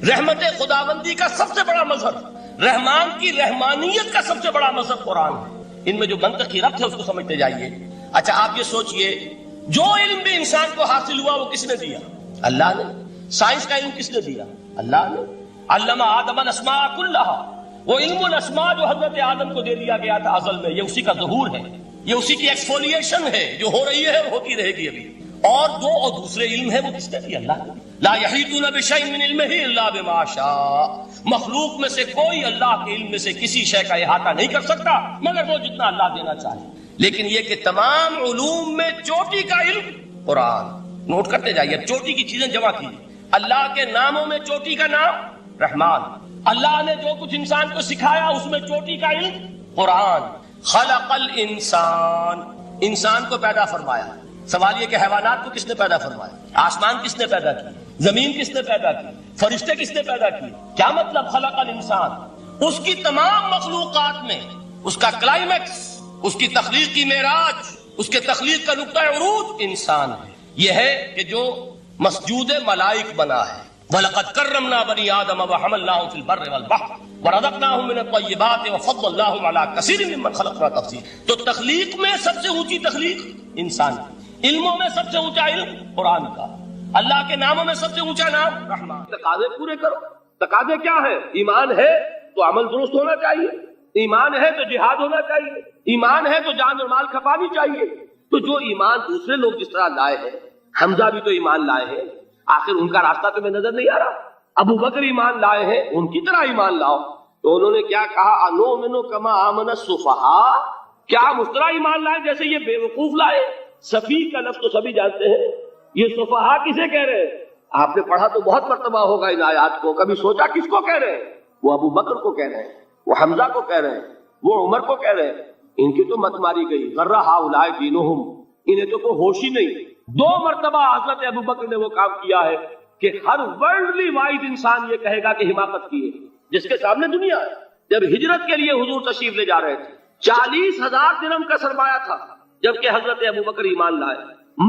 رحمت خداوندی کا سب سے بڑا مظہر، رحمان کی رحمانیت کا سب سے بڑا مظہر قرآن ہے. ان میں جو منطقی ربط ہے اس کو سمجھتے جائیے. اچھا آپ یہ سوچئے جو علم بھی انسان کو حاصل ہوا وہ کس نے دیا؟ اللہ نے. سائنس کا علم کس نے دیا؟ اللہ نے. علم آدم الاسماء کلھا. وہ علم الاسماء جو حضرت آدم کو دے دیا گیا تھا ازل میں، یہ اسی کا ظہور ہے، یہ اسی کی ایکسفولیشن ہے جو ہو رہی ہے اور ہوتی رہے گی ابھی. اور جو اور دوسرے علم ہے وہ کس نے دی؟ اللہ نے. لا یحیطون بشیء من علمہ الا بما شاء. مخلوق میں سے کوئی اللہ کے علم میں سے کسی شے کا احاطہ نہیں کر سکتا مگر وہ جتنا اللہ دینا چاہے. لیکن یہ کہ تمام علوم میں چوٹی کا علم قرآن. نوٹ کرتے جائیے، چوٹی کی چیزیں جمع کیجیے. اللہ کے ناموں میں چوٹی کا نام رحمان. اللہ نے جو کچھ انسان کو سکھایا اس میں چوٹی کا علم قرآن. خلق الانسان، انسان کو پیدا فرمایا. سوال یہ کہ حیوانات کو کس نے پیدا فرمایا؟ آسمان کس نے پیدا کی؟ زمین کس نے پیدا کی؟ فرشتے کس نے پیدا کی؟ کیا مطلب خلق الانسان؟ اس کی تمام مخلوقات میں اس کا کلائمیکس، اس کی تخلیق کی معراج، اس کے تخلیق کا نقطہ عروج انسان ہے. یہ ہے کہ جو مسجود ملائک بنا ہے. وَلَقَدْ كَرَّمْنَا بَنِي آدَمَ وَحَمَلْنَاهُمْ فِي الْبَرِّ وَالْبَحْرِ وَرَزَقْنَاهُمْ مِنَ الطَّيِّبَاتِ وَفَضَّلْنَاهُمْ عَلَى كَثِيرٍ مِّمَّنْ خَلَقْنَا تَفْضِيلًا. تو تخلیق میں سب سے اونچی تخلیق انسان کی. علموں میں سب سے اونچا علم قرآن کا. اللہ کے ناموں میں سب سے اونچا نام رحمان. تقاضے پورے کرو. تقاضے کیا ہے؟ ایمان ہے تو عمل درست ہونا چاہیے، ایمان ہے تو جہاد ہونا چاہیے، ایمان ہے تو جان اور مال کھپانی چاہیے. تو جو ایمان دوسرے لوگ جس طرح لائے ہیں، حمزہ بھی تو ایمان لائے ہیں، آخر ان کا راستہ تمہیں نظر نہیں آ رہا؟ ابو بکر ایمان لائے ہیں، ان کی طرح ایمان لاؤ. تو انہوں نے کیا کہا؟ انؤمن کما آمن السفہاء. کیا ہم اس طرح ایمان لائے جیسے یہ بے وقوف لائے؟ سفیہ کا لفظ تو سبھی جانتے ہیں. یہ سفہاء کسے کہہ رہے ہیں؟ آپ نے پڑھا تو بہت مرتبہ ہوگا ان آیات کو. کبھی سوچا کس کو کہہ رہے ہیں؟ وہ ابو بکر کو کہہ رہے ہیں، وہ حمزہ کو کہہ رہے ہیں، وہ عمر کو کہہ رہے ہیں. ان کی تو مت ماری گئی. غرہ ہؤلاء دینہم، انہیں تو کوئی ہوش ہی نہیں. 2 مرتبہ حضرت ابو بکر نے وہ کام کیا ہے کہ ہر ورلڈلی وائز انسان یہ کہے گا کہ حماقت کی ہے جس کے سامنے دنیا ہے. جب ہجرت کے لیے حضور تشریف لے جا رہے تھے، 40,000 درہم کا سرمایہ تھا، جبکہ حضرت ابو بکر ایمان لائے.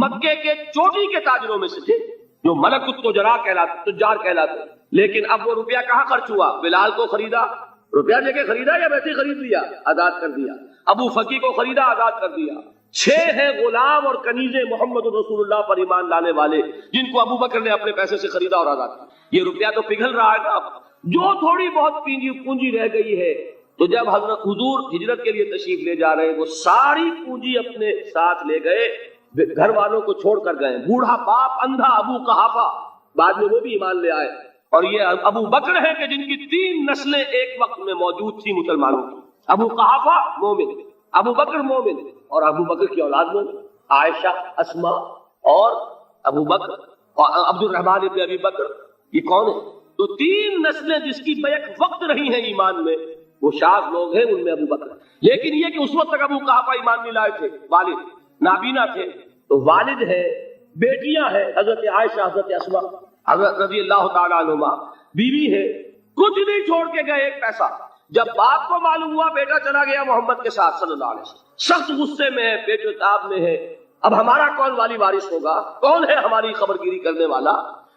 مکے کے چوٹی کے تاجروں میں سے تھے جو ملک التجار کہلاتے. لیکن اب وہ روپیہ کہاں خرچ ہوا؟ بلال کو خریدا، روپیہ دے کے خریدا یا ویسے خرید لیا؟ آزاد کر دیا. ابو فقی کو خریدا، آزاد کر دیا. 6 ہیں غلام اور کنیزیں محمد رسول اللہ پر ایمان لانے والے جن کو ابو بکر نے اپنے پیسے سے خریدا اور آزاد کیا. یہ روپیہ تو پگھل رہا ہے نا. جو تھوڑی بہت پونجی رہ گئی ہے، تو جب حضرت حضور ہجرت کے لیے تشریف لے جا رہے ہیں، وہ ساری پونجی اپنے ساتھ لے گئے، گھر والوں کو چھوڑ کر گئے. بوڑھا باپ اندھا ابو قحافہ، بعد میں وہ بھی ایمان لے آئے. اور یہ ابو بکر ہے کہ جن کی 3 نسلیں ایک وقت میں موجود تھی مسلمانوں کی. ابو قحافہ مومن، ابو بکر مومن، اور ابو بکر کی اولاد مومن، عائشہ، اسما اور ابو بکر اور عبد الرحمن ابن ابی بکر. یہ کون ہے؟ تو 3 نسلیں جس کی بیک وقت رہی ہیں ایمان میں، وہ شاذ لوگ ہیں، ان میں ابو بکر. لیکن یہ کہ اس وقت تک ابو قحافہ ایمان نہیں لائے تھے. والد نابینا تھے، تو والد ہے، بیٹیاں ہیں، حضرت عائشہ، حضرت اسما، حضرت رضی اللہ تعالیٰ عنہما، بیوی ہے. کچھ نہیں چھوڑ کے گئے، ایک پیسہ. جب باپ کو معلوم ہوا بیٹا چلا گیا محمد کے ساتھ صلی اللہ علیہ وسلم، سخت غصے میں ہے، بیٹے تاب میں ہے. اب ہمارا کون والی وارث ہوگا؟ کون ہے ہماری خبرگیری کرنے والا؟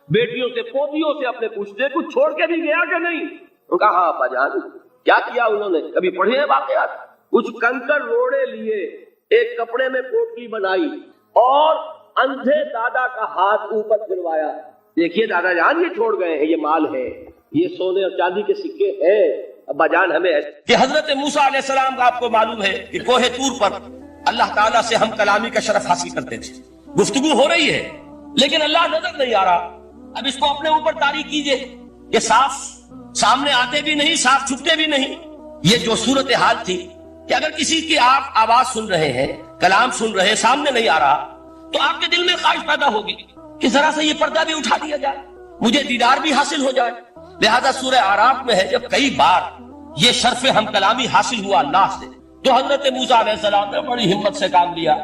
بیٹیوں سے پوتیوں سے اپنے پوچھتے کچھ چھوڑ کے بھی گیا کہ نہیں؟ ان کا ہاں ابا جان. کیا کیا انہوں نے؟ کبھی پڑھے ہیں واقعات؟ کچھ کنکر روڑے لیے، ایک کپڑے میں پوٹلی بنائی اور اندھے دادا کا ہاتھ اوپر پھروایا. دیکھیے دادا جان یہ چھوڑ گئے ہیں، یہ مال ہے، یہ سونے اور چاندی کے سکے ہیں، ابا جان ہمیں کہ حضرت موسیٰ علیہ السلام کا آپ کو معلوم ہے کہ کوہ طور پر اللہ تعالیٰ سے ہم کلامی کا شرف حاصل کرتے تھے. گفتگو ہو رہی ہے لیکن اللہ نظر نہیں آ رہا. اب اس کو اپنے اوپر طاری کیجئے کہ صاف سامنے آتے بھی نہیں، صاف چھپتے بھی نہیں. یہ جو صورتحال تھی کہ اگر کسی کی آپ آواز سن رہے ہیں، کلام سن رہے ہیں، سامنے نہیں آ رہا، تو آپ کے دل میں خواہش پیدا ہوگی کہ ذرا سے یہ پردہ بھی اٹھا دیا جائے، مجھے دیدار بھی حاصل ہو جائے. لہذا سورہ اعراف میں ہے جب کئی بار یہ شرف ہم کلامی حاصل ہوا اللہ سے، تو حضرت موسیٰ علیہ السلام نے بڑی ہمت سے کام لیا،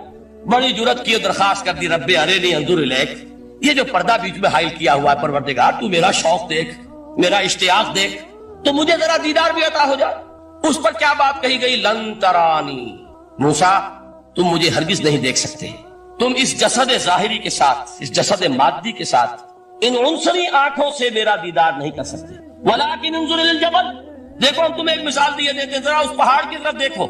بڑی جرأت کی، درخواست کر دی، رب ارنی انظر الیک. یہ جو پردہ بیچ میں حائل کیا ہوا ہے پروردگار، تو میرا شوق دیکھ، میرا اشتیاق دیکھ، تو مجھے ذرا دیدار بھی عطا ہو جائے. اس پر کیا بات کہی گئی؟ لن ترانی، موسیٰ تم مجھے ہرگز نہیں دیکھ سکتے، تم اس جسد ظاہری کے ساتھ، اس جسد مادی کے ساتھ، ان عنصری آنکھوں سے میرا دیدار نہیں کر سکتے. ولیکن انظر الی الجبل، دیکھو ہم تمہیں ایک مثال دیے دیتے ہیں، ذرا اس پہاڑ کی طرف دیکھو،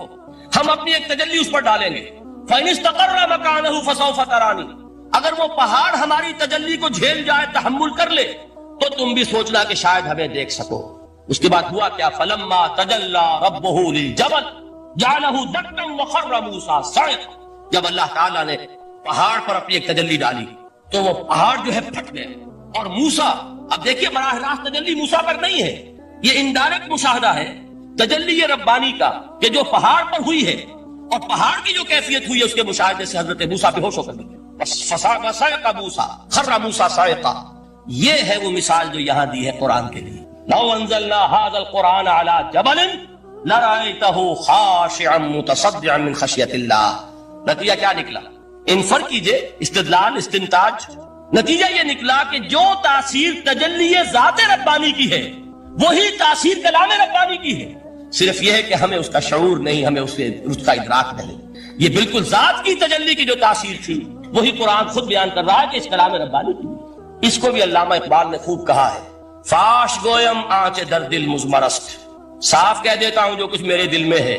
ہم اپنی ایک تجلی اس پر ڈالیں گے. فإن استقر مکانہ فسوف ترانی، اگر وہ پہاڑ ہماری تجلی کو جھیل جائے، تحمل کر لے، تو تم بھی سوچنا کہ شاید ہمیں دیکھ سکو. اس کے بعد ہوا کیا؟ فلما تجلی ربہ للجبل جعلہ دکا وخر موسیٰ صعقا. جب اللہ تعالیٰ نے پہاڑ پر اپنی ایک تجلی ڈالی تو وہ پہاڑ جو ہے پھٹ گئے. اور موسیٰ، اب دیکھیے براہ راست تجلی موسیٰ پر نہیں ہے، یہ انڈائریکٹ مشاہدہ ہے تجلی ربانی کا کہ جو پہاڑ پر ہوئی ہے، اور پہاڑ کی جو کیفیت ہوئی ہے اس کے مشاہدے سے حضرت موسیٰ بے ہوش ہو کر گئے. فصعق موسیٰ خر موسیٰ صاعقا. یہ ہے وہ مثال جو یہاں دی ہے قرآن کے لیے. لو انزلنا هذا القرآن على جبل لرأيته خاشعا متصدعا من خشیت اللہ. نتیجہ کیا نکلا؟ انفر کیجئے، استدلال، استنتاج. نتیجہ یہ نکلا کہ جو تاثیر تجلی ذات ربانی کی ہے وہی تاثیر کلام ربانی کی ہے، صرف یہ ہے کہ ہمیں اس کا شعور نہیں، ہمیں اس کا ادراک نہیں. یہ بالکل ذات کی تجلی کی جو تاثیر تھی وہی قرآن خود بیان کر رہا ہے کہ اس کلام ربانی کی. اس کو بھی علامہ اقبال نے خوب کہا ہے، فاش گویم آنچ در دل مزمرست. صاف کہہ دیتا ہوں جو کچھ میرے دل میں ہے.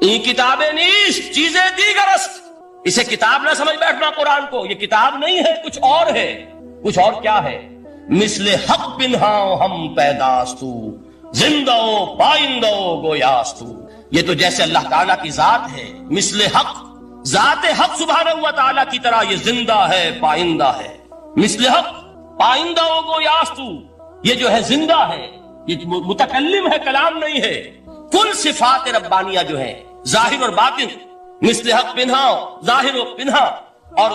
این کتابیں نیست چیزیں دیگر است. اسے کتاب نہ سمجھ بیٹھنا قرآن کو، یہ کتاب نہیں ہے، کچھ اور ہے. کچھ اور کیا ہے؟ مثل حق پنہاں ہم پیداستو زندہ پائندہ گویاستو. یہ تو جیسے اللہ تعالیٰ کی ذات ہے، مثل حق، ذات حق سبحانہ و تعالیٰ کی طرح یہ زندہ ہے، پائندہ ہے. مثل حق پائندہ گویاستو، یہ جو ہے زندہ ہے، یہ متکلم ہے، کلام نہیں ہے. کل صفات ربانیہ جو ہیں ظاہر اور باطن، مثل حق پنہا، ظاہر و پنہا، اور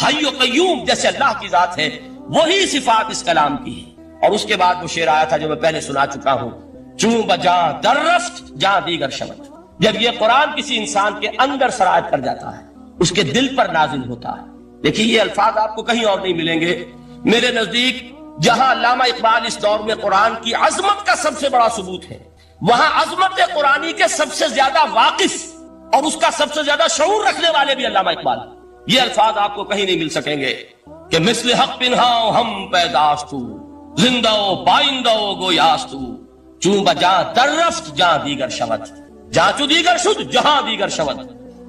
حی و قیوم جیسے اللہ کی ذات ہے، وہی صفات اس کلام کی ہے. اور اس کے بعد وہ شعر آیا تھا جو میں پہلے سنا چکا ہوں، چوں بجاں در رفت جاں دیگر شود. جب یہ قرآن کسی انسان کے اندر سرایت کر جاتا ہے، اس کے دل پر نازل ہوتا ہے. دیکھیے یہ الفاظ آپ کو کہیں اور نہیں ملیں گے. میرے نزدیک جہاں علامہ اقبال اس دور میں قرآن کی عظمت کا سب سے بڑا ثبوت ہے، وہاں عظمت قرآنی کے سب سے زیادہ واقف اور اس کا سب سے زیادہ شعور رکھنے والے بھی علامہ اقبال. یہ الفاظ آپ کو کہیں نہیں مل سکیں گے کہ مثل حق پنہاں ہم پیداستو زندہ پائندہ گویاستو چوں بجاں در رفت جہاں دیگر شود جہاں چو دیگر شد جہاں دیگر شود.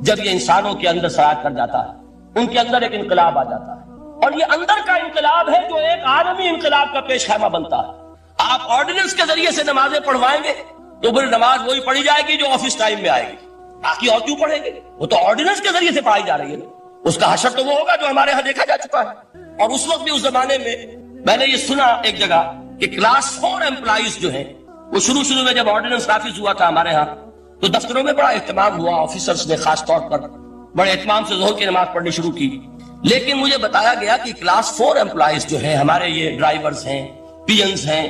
جب یہ انسانوں کے اندر سرایت کر جاتا ہے، ان کے اندر ایک انقلاب آ جاتا ہے، اور یہ اندر کا انقلاب ہے جو ایک عالمی انقلاب کا پیش خیمہ بنتا ہے. آپ آرڈیننس کے ذریعے سے نمازیں پڑھوائیں گے تو پھر نماز وہی پڑھی جائے گی جو آفس ٹائم میں آئے گی، باقی اور کیوں پڑھیں گے؟ وہ تو آرڈیننس کے ذریعے سے پڑھائی جا رہی ہے نا. اس کا حشر تو وہ ہوگا جو ہمارے ہاں دیکھا جا چکا ہے. اور اس وقت بھی اس زمانے میں نے یہ سنا ایک جگہ کہ کلاس 4 امپلائیز جو ہیں وہ شروع میں جب آرڈیننس نافذ ہوا تھا ہمارے ہاں تو دفتروں میں بڑا اہتمام ہوا، آفیسرز نے خاص طور پر بڑے اہتمام سے ظہر کی نماز پڑھنی شروع کی. لیکن مجھے بتایا گیا کہ کلاس 4 امپلائیز جو ہیں ہمارے، یہ ڈرائیورز ہیں، پی اینز ہیں،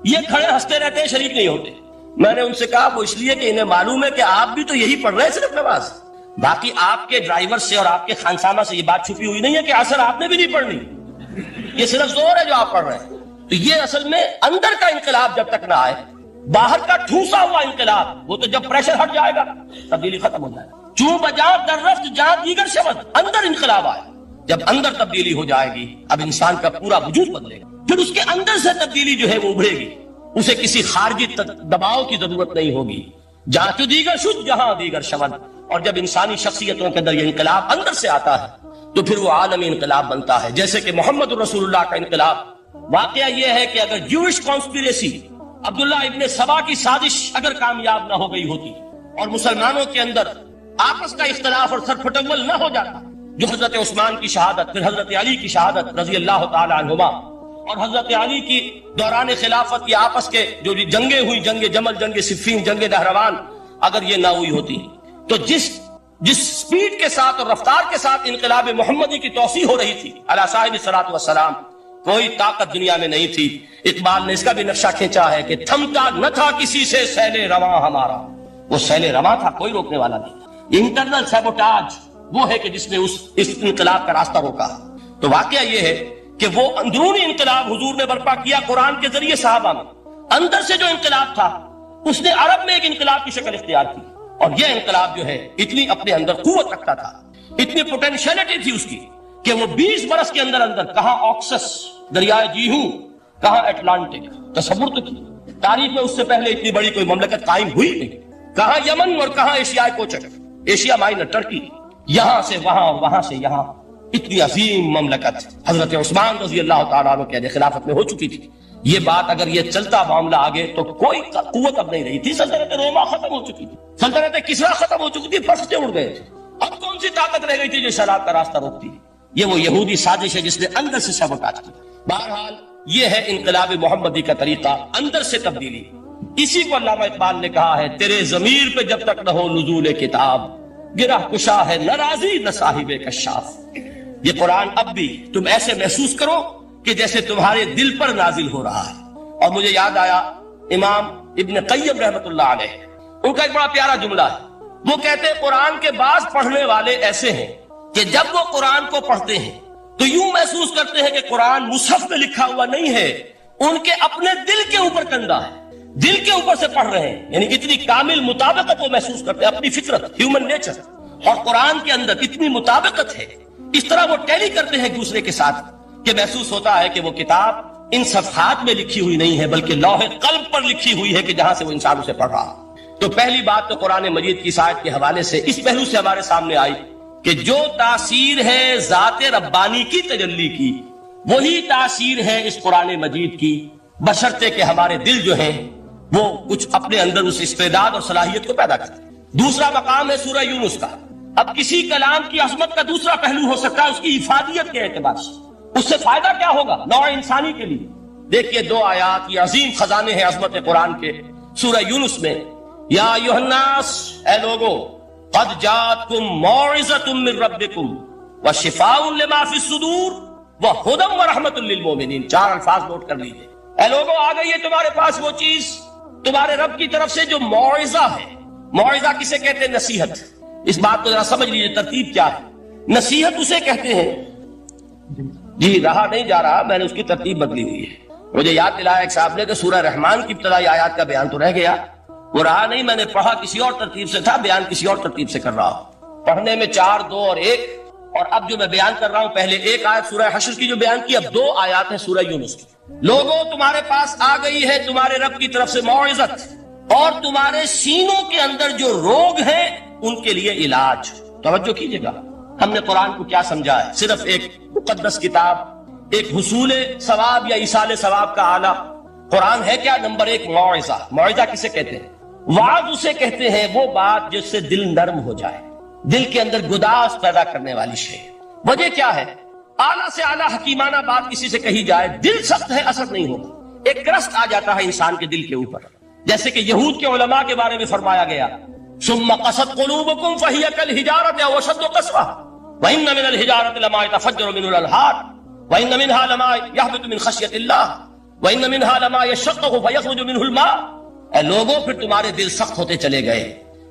یہ کھڑے ہنستے رہتے ہیں، شریک نہیں ہوتے. میں نے ان سے کہا وہ اس لیے کہ انہیں معلوم ہے کہ آپ بھی تو یہی پڑھ رہے ہیں صرف نماز، باقی آپ کے ڈرائیور سے اور آپ کے خانسامہ سے یہ بات چھپی ہوئی نہیں ہے کہ عصر آپ نے بھی نہیں پڑھنی، یہ صرف زور ہے جو آپ پڑھ رہے ہیں. تو یہ اصل میں اندر کا انقلاب جب تک نہ آئے، باہر کا ٹھوسا ہوا انقلاب، وہ تو جب پریشر ہٹ جائے گا تبدیلی ختم ہو جائے گا. چوں بجاں در رفت جہاں دیگر شود، اندر انقلاب آئے. جب اندر تبدیلی ہو جائے گی اب انسان کا پورا وجود بدلے گا، پھر اس کے اندر سے تبدیلی جو ہے وہ ابھرے گی، اسے کسی خارجی دباؤ کی ضرورت نہیں ہوگی. جہاں تو دیگر شد جہاں دیگر شود. اور جب انسانی شخصیتوں کے اندر یہ انقلاب اندر سے آتا ہے تو پھر وہ عالمی انقلاب بنتا ہے. جیسے کہ محمد رسول اللہ کا انقلاب. واقعہ یہ ہے کہ اگر جوش کانسپیریسی، عبداللہ ابن سبا کی سازش اگر کامیاب نہ ہو گئی ہوتی اور مسلمانوں کے اندر آپس کا اختلاف اور سر پھٹول نہ ہو جاتا، جو حضرت عثمان کی شہادت، پھر حضرت علی کی شہادت رضی اللہ تعالی عنہما، اور حضرت علی کی دوران خلافت یہ آپس کے جو جنگیں ہوئی، جنگ جمل، جنگ صفین، جنگ نہروان، اگر یہ نہ ہوئی ہوتی تو جس سپیڈ کے ساتھ اور رفتار کے ساتھ انقلاب محمدی کی توسیع ہو رہی تھی علی صاحب الصلاۃ والسلام، کوئی طاقت دنیا میں نہیں تھی. اقبال نے اس کا بھی نقشہ کھینچا ہے کہ تھمتا نہ تھا کسی سے سیل رواں ہمارا. وہ سیل رواں تھا، کوئی روکنے والا نہیں. انٹرنل سیبوٹاج وہ ہے کہ جس نے اس انقلاب کا راستہ روکا. تو واقعہ یہ ہے کہ وہ اندرونی انقلاب حضور نے برپا کیا قرآن کے ذریعے صحابہ میں. اندر سے جو انقلاب تھا اس نے عرب میں ایک انقلاب کی شکل اختیار کی، اور یہ انقلاب جو ہے اتنی اپنے اندر قوت رکھتا تھا، اتنی پوٹینشیلٹی تھی اس کی کہ وہ 20 برس کے اندر کہاں آکسس دریائے جیہو، کہاں اٹلانٹک. تصور تو کی تاریخ میں اس سے پہلے اتنی بڑی کوئی مملکت قائم ہوئی نہیں. کہاں یمن اور کہاں ایشیائی کوچک، ایشیا مائنر ٹرکی، یہاں سے وہاں اور وہاں سے یہاں، اتنی عظیم مملکت حضرت عثمان رضی اللہ تعالیٰ عنہ کے خلافت میں ہو چکی تھی. یہ بات اگر یہ چلتا معاملہ آگے تو کوئی قوت اب نہیں رہی تھی. سلطنت روما ختم ہو چکی تھی، سلطنت کسرا ختم ہو چکی تھی، فرشتے اڑ گئے تھے. اب کون سی طاقت رہ گئی تھی جو شراب کا راستہ روکتی؟ یہ وہ یہودی سازش ہے جس نے اندر سے سبوٹاج کی. بہرحال یہ ہے انقلاب محمدی کا طریقہ، اندر سے تبدیلی. اسی کو علامہ اقبال نے کہا ہے، تیرے ضمیر پہ جب تک نہ ہو نزول کتاب، گرہ کشا ہے نہ راضی نہ صاحب کشاف. یہ قرآن اب بھی تم ایسے محسوس کرو کہ جیسے تمہارے دل پر نازل ہو رہا ہے. اور مجھے یاد آیا امام ابن قیم رحمۃ اللہ علیہ، ان کا ایک بڑا پیارا جملہ ہے. وہ کہتے ہیں قرآن کے بعض پڑھنے والے ایسے ہیں کہ جب وہ قرآن کو پڑھتے ہیں تو یوں محسوس کرتے ہیں کہ قرآن مصحف میں لکھا ہوا نہیں ہے، ان کے اپنے دل کے اوپر کندہ ہے، دل کے اوپر سے پڑھ رہے ہیں. یعنی اتنی کامل مطابقت وہ محسوس کرتے ہیں، اپنی فطرت، ہیومن نیچر اور قرآن کے اندر اتنی مطابقت ہے. اس طرح وہ ٹیلی کرتے ہیں ایک دوسرے کے ساتھ کہ محسوس ہوتا ہے کہ وہ کتاب ان صفحات میں لکھی ہوئی نہیں ہے بلکہ لوح قلب پر لکھی ہوئی ہے کہ جہاں سے وہ انسان اسے پڑھ رہا. تو پہلی بات تو قرآن مجید کی آیت کے حوالے سے اس پہلو سے ہمارے سامنے آئی کہ جو تاثیر ہے ذات ربانی کی تجلی کی، وہی تاثیر ہے اس قرآن مجید کی، بشرطے کہ ہمارے دل جو ہیں وہ کچھ اپنے اندر اس استعداد اور صلاحیت کو پیدا کرتے. دوسرا مقام ہے سورہ یونس کا. اب کسی کلام کی عظمت کا دوسرا پہلو ہو سکتا ہے اس کی افادیت کے اعتبار سے. اس سے فائدہ کیا ہوگا نوع انسانی کے لیے؟ دیکھیے 2 آیات، یہ عظیم خزانے ہیں عظمت قرآن کے. سورہ یونس میں یا ایھا الناس، اے لوگو، قد جاءتکم موعظۃ من ربکم وشفاء لما فی الصدور وہدی ورحمۃ للمؤمنین. 4 الفاظ نوٹ کر لیجیے. اے لوگو، آ گئی ہے تمہارے پاس وہ چیز تمہارے رب کی طرف سے جو موعظہ ہے. موعظہ کسے کہتے ہیں؟ نصیحت. اس بات کو ذرا سمجھ لیجیے ترتیب کیا ہے. نصیحت اسے کہتے ہیں، جی رہا نہیں جا رہا، میں نے اس کی ترتیب بدلی ہوئی ہے. مجھے یاد دلایا ایک صاحب نے کہ سورہ رحمان کی ابتدائی آیات کا بیان تو رہ گیا، وہ رہا نہیں. میں نے پڑھا کسی اور ترتیب سے تھا، بیان کسی اور ترتیب سے کر رہا ہوں. پڑھنے میں 4، 2 اور 1، اور اب جو میں بیان کر رہا ہوں پہلے 1 آیت سورہ حشر کی جو بیان کی، اب 2 آیات ہیں سورہ یونس کی. لوگوں، تمہارے پاس آ گئی ہے تمہارے رب کی طرف سے موعظت، اور تمہارے سینوں کے اندر جو روگ ہیں ان کے لیے علاج. توجہ کیجیے گا، ہم نے قرآن کو کیا سمجھا ہے؟ صرف ایک مقدس کتاب، ایک حصول ثواب یا ایصال ثواب کا آلہ. قرآن ہے کیا؟ نمبر 1 موعظہ. موعظہ کسے کہتے ہیں؟ وعظ اسے کہتے ہیں وہ بات جس سے دل نرم ہو جائے، دل کے اندر گداز پیدا کرنے والی شے. وجہ کیا ہے؟ اعلیٰ سے اعلیٰ حکیمانہ بات کسی سے کہی جائے، دل سخت ہے، اثر نہیں ہوگا. ایک کرست آ جاتا ہے انسان کے دل کے اوپر، جیسے کہ یہود کے علماء کے بارے میں فرمایا گیا ثم قست قلوبکم فہی کالحجارۃ او اشد قسوہ وان من الحجارۃ لما يتفجر منه الانہار وان منها لما يهبط من خشیۃ اللہ وان منها لما يشقق فيخرج منه الماء. اے لوگوں، پھر تمہارے دل سخت ہوتے چلے گئے،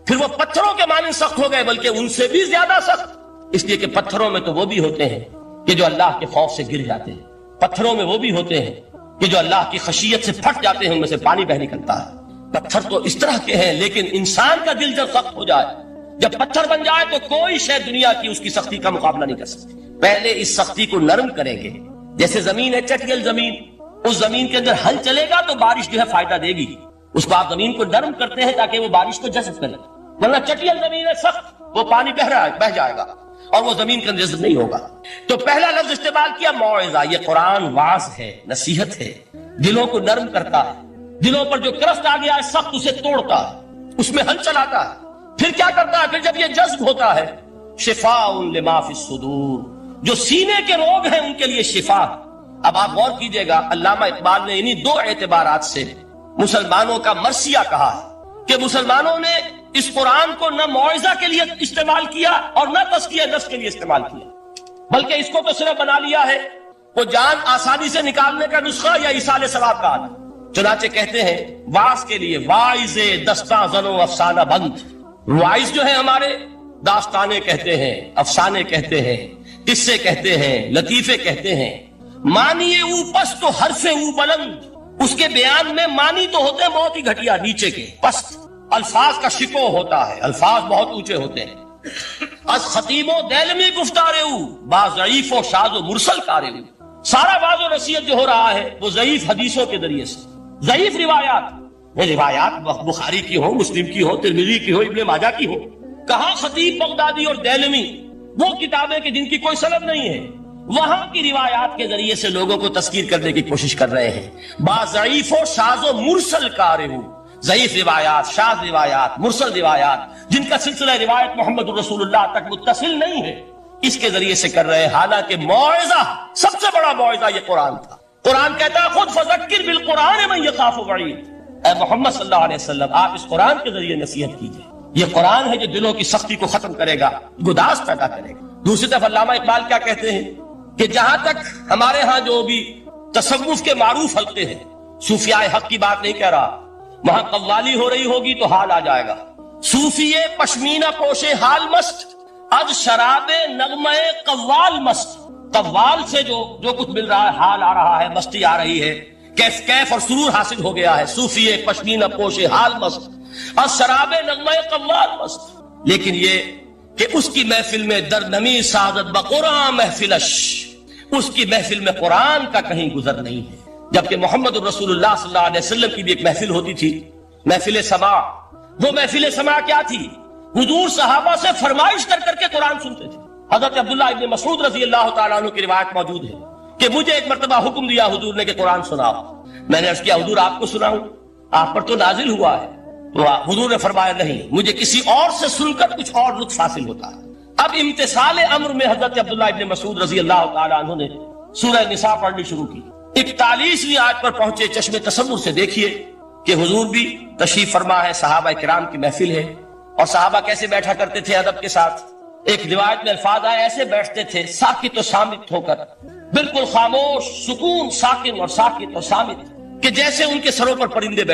پھر وہ پتھروں کے مانند سخت ہو گئے، بلکہ ان سے بھی زیادہ سخت. اس لیے کہ پتھروں میں تو وہ بھی ہوتے ہیں کہ جو اللہ کے خوف سے گر جاتے ہیں، پتھروں میں وہ بھی ہوتے ہیں کہ جو اللہ کی خشیت سے پھٹ جاتے ہیں، ان میں سے پانی بہ نکلتا ہے. پتھر تو اس طرح کے ہیں، لیکن انسان کا دل جب سخت ہو جائے، جب پتھر بن جائے، تو کوئی شے دنیا کی اس کی سختی کا مقابلہ نہیں کر سکتی. پہلے اس سختی کو نرم کریں گے. جیسے زمین ہے چٹیل زمین، اس زمین کے اندر ہل چلے گا تو بارش جو ہے فائدہ دے گی. اس کو آپ زمین کو نرم کرتے ہیں تاکہ وہ بارش کو جذب کرے، ورنہ چٹیل زمین ہے سخت، وہ پانی بہ جائے گا اور وہ زمین کے اندر جذب نہیں ہوگا. تو پہلا لفظ استعمال کیا موعظہ. یہ قرآن واعظ ہے، نصیحت ہے، دلوں کو نرم کرتا ہے. دلوں پر جو کرست آ گیا ہے سخت، اسے توڑتا ہے، اس میں ہل چلاتا ہے. پھر کیا کرتا ہے؟ پھر جب یہ جذب ہوتا ہے، شفاء لما فی الصدور، جو سینے کے روگ ہیں ان کے لیے شفا. اب آپ غور کیجئے گا، علامہ اقبال نے انہی 2 اعتبارات سے مسلمانوں کا مرثیہ کہا ہے کہ مسلمانوں نے اس قرآن کو نہ موعظہ کے لیے استعمال کیا اور نہ تزکیہ نفس کے لیے استعمال کیا، بلکہ اس کو تو صرف بنا لیا ہے وہ جان آسانی سے نکالنے کا نسخہ یا ایصال ثواب کا آلہ. چنانچہ کہتے ہیں واعظ کے لیے واعظ دستاں زن و افسانہ بند. واعظ جو ہے ہمارے داستانے کہتے ہیں، افسانے کہتے ہیں، قصے کہتے ہیں، لطیفے کہتے ہیں. معنی او پست تو حرف او بلند، اس کے بیان میں معنی تو ہوتے ہیں بہت ہی گھٹیا، نیچے کے پست. الفاظ کا شکو ہوتا ہے، الفاظ بہت اونچے ہوتے ہیں. از خطیب و دیلمی گفتار او با ضعیف و شاذ و مرسل کار او. سارا واعظ و نصیحت جو ہو رہا ہے وہ ضعیف حدیثوں کے ذریعے سے، ضعیف روایات بخاری کی ہو، مسلم کی ہو، ترمذی کی ہو، ابن ماجہ کی ہو. کہاں خطیب بغدادی اور دیلمی، وہ کتابیں کہ جن کی کوئی سند نہیں ہے، وہاں کی روایات کے ذریعے سے لوگوں کو تذکیر کرنے کی کوشش کر رہے ہیں. با ضعیف و شاذ و مرسل کار ہو، ضعیف روایات، شاذ روایات، مرسل روایات، جن کا سلسلہ روایت محمد رسول اللہ تک متصل نہیں ہے، اس کے ذریعے سے کر رہے ہیں، حالانکہ موعظہ، سب سے بڑا موعظہ یہ قرآن تھا۔ قرآن کہتا ہے خود فذکر بالقرآن من یخاف وعید، اے محمد صلی اللہ علیہ وسلم آپ اس قرآن کے ذریعے نصیحت کیجئے، یہ قرآن ہے جو دلوں کی سختی کو ختم کرے گا، گداز پیدا کرے گا۔ دوسری طرف علامہ اقبال کیا کہتے ہیں کہ جہاں تک ہمارے ہاں جو بھی تصوف کے معروف حلقے ہیں، صوفیاء حق کی بات نہیں کہہ رہا، وہاں قوالی ہو رہی ہوگی تو حال آ جائے گا، صوفی پشمینہ پوشے حال مست، از شراب نغمہ قوال مست، قوال سے جو کچھ مل رہا ہے، حال آ رہا ہے، مستی آ رہی ہے، کیف اور سرور حاصل ہو گیا ہے، صوفی پشمینہ پوشے حال مست، از شراب نغمہ قوال مست۔ لیکن یہ کہ اس کی محفل میں درنمی سعادت بقرآن محفلش، اس کی محفل میں قرآن کا کہیں گزر نہیں ہے، جبکہ محمد الرسول اللہ صلی اللہ علیہ وسلم کی بھی ایک محفل ہوتی تھی، محفل سماع۔ وہ محفل سماع کیا تھی؟ حضور صحابہ سے فرمائش کر کر کے قرآن سنتے تھے۔ حضرت عبداللہ ابن مسعود رضی اللہ تعالیٰ عنہ کی روایت موجود ہے کہ مجھے ایک مرتبہ حکم دیا حضور نے کہ قرآن سناؤ۔ میں نے عرض کیا حضور آپ کو سناؤں؟ آپ پر تو نازل ہوا ہے۔ تو حضور نے فرمایا نہیں، مجھے کسی اور سے سن کر کچھ اور لطف حاصل ہوتا ہے۔ اب امتثال امر میں حضرت عبداللہ ابن مسعود رضی اللہ تعالیٰ عنہ نے سورہ نساء پڑھنی شروع کی۔ 41ویں آیت پر پہنچے، چشم تصور سے دیکھیے کہ حضور بھی تشریف فرما ہے، صحابہ کرام کی محفل ہے، اور صحابہ کیسے بیٹھا کرتے تھے ادب کے ساتھ۔ ایک روایت میں الفاظ آئے ایسے بیٹھتے تھے ساکت و صامت ہو کر، بالکل خاموش، سکون، ساکن اور ساکت اور صامت، کہ جیسے ان کے سروں پر پرندے بیٹھے۔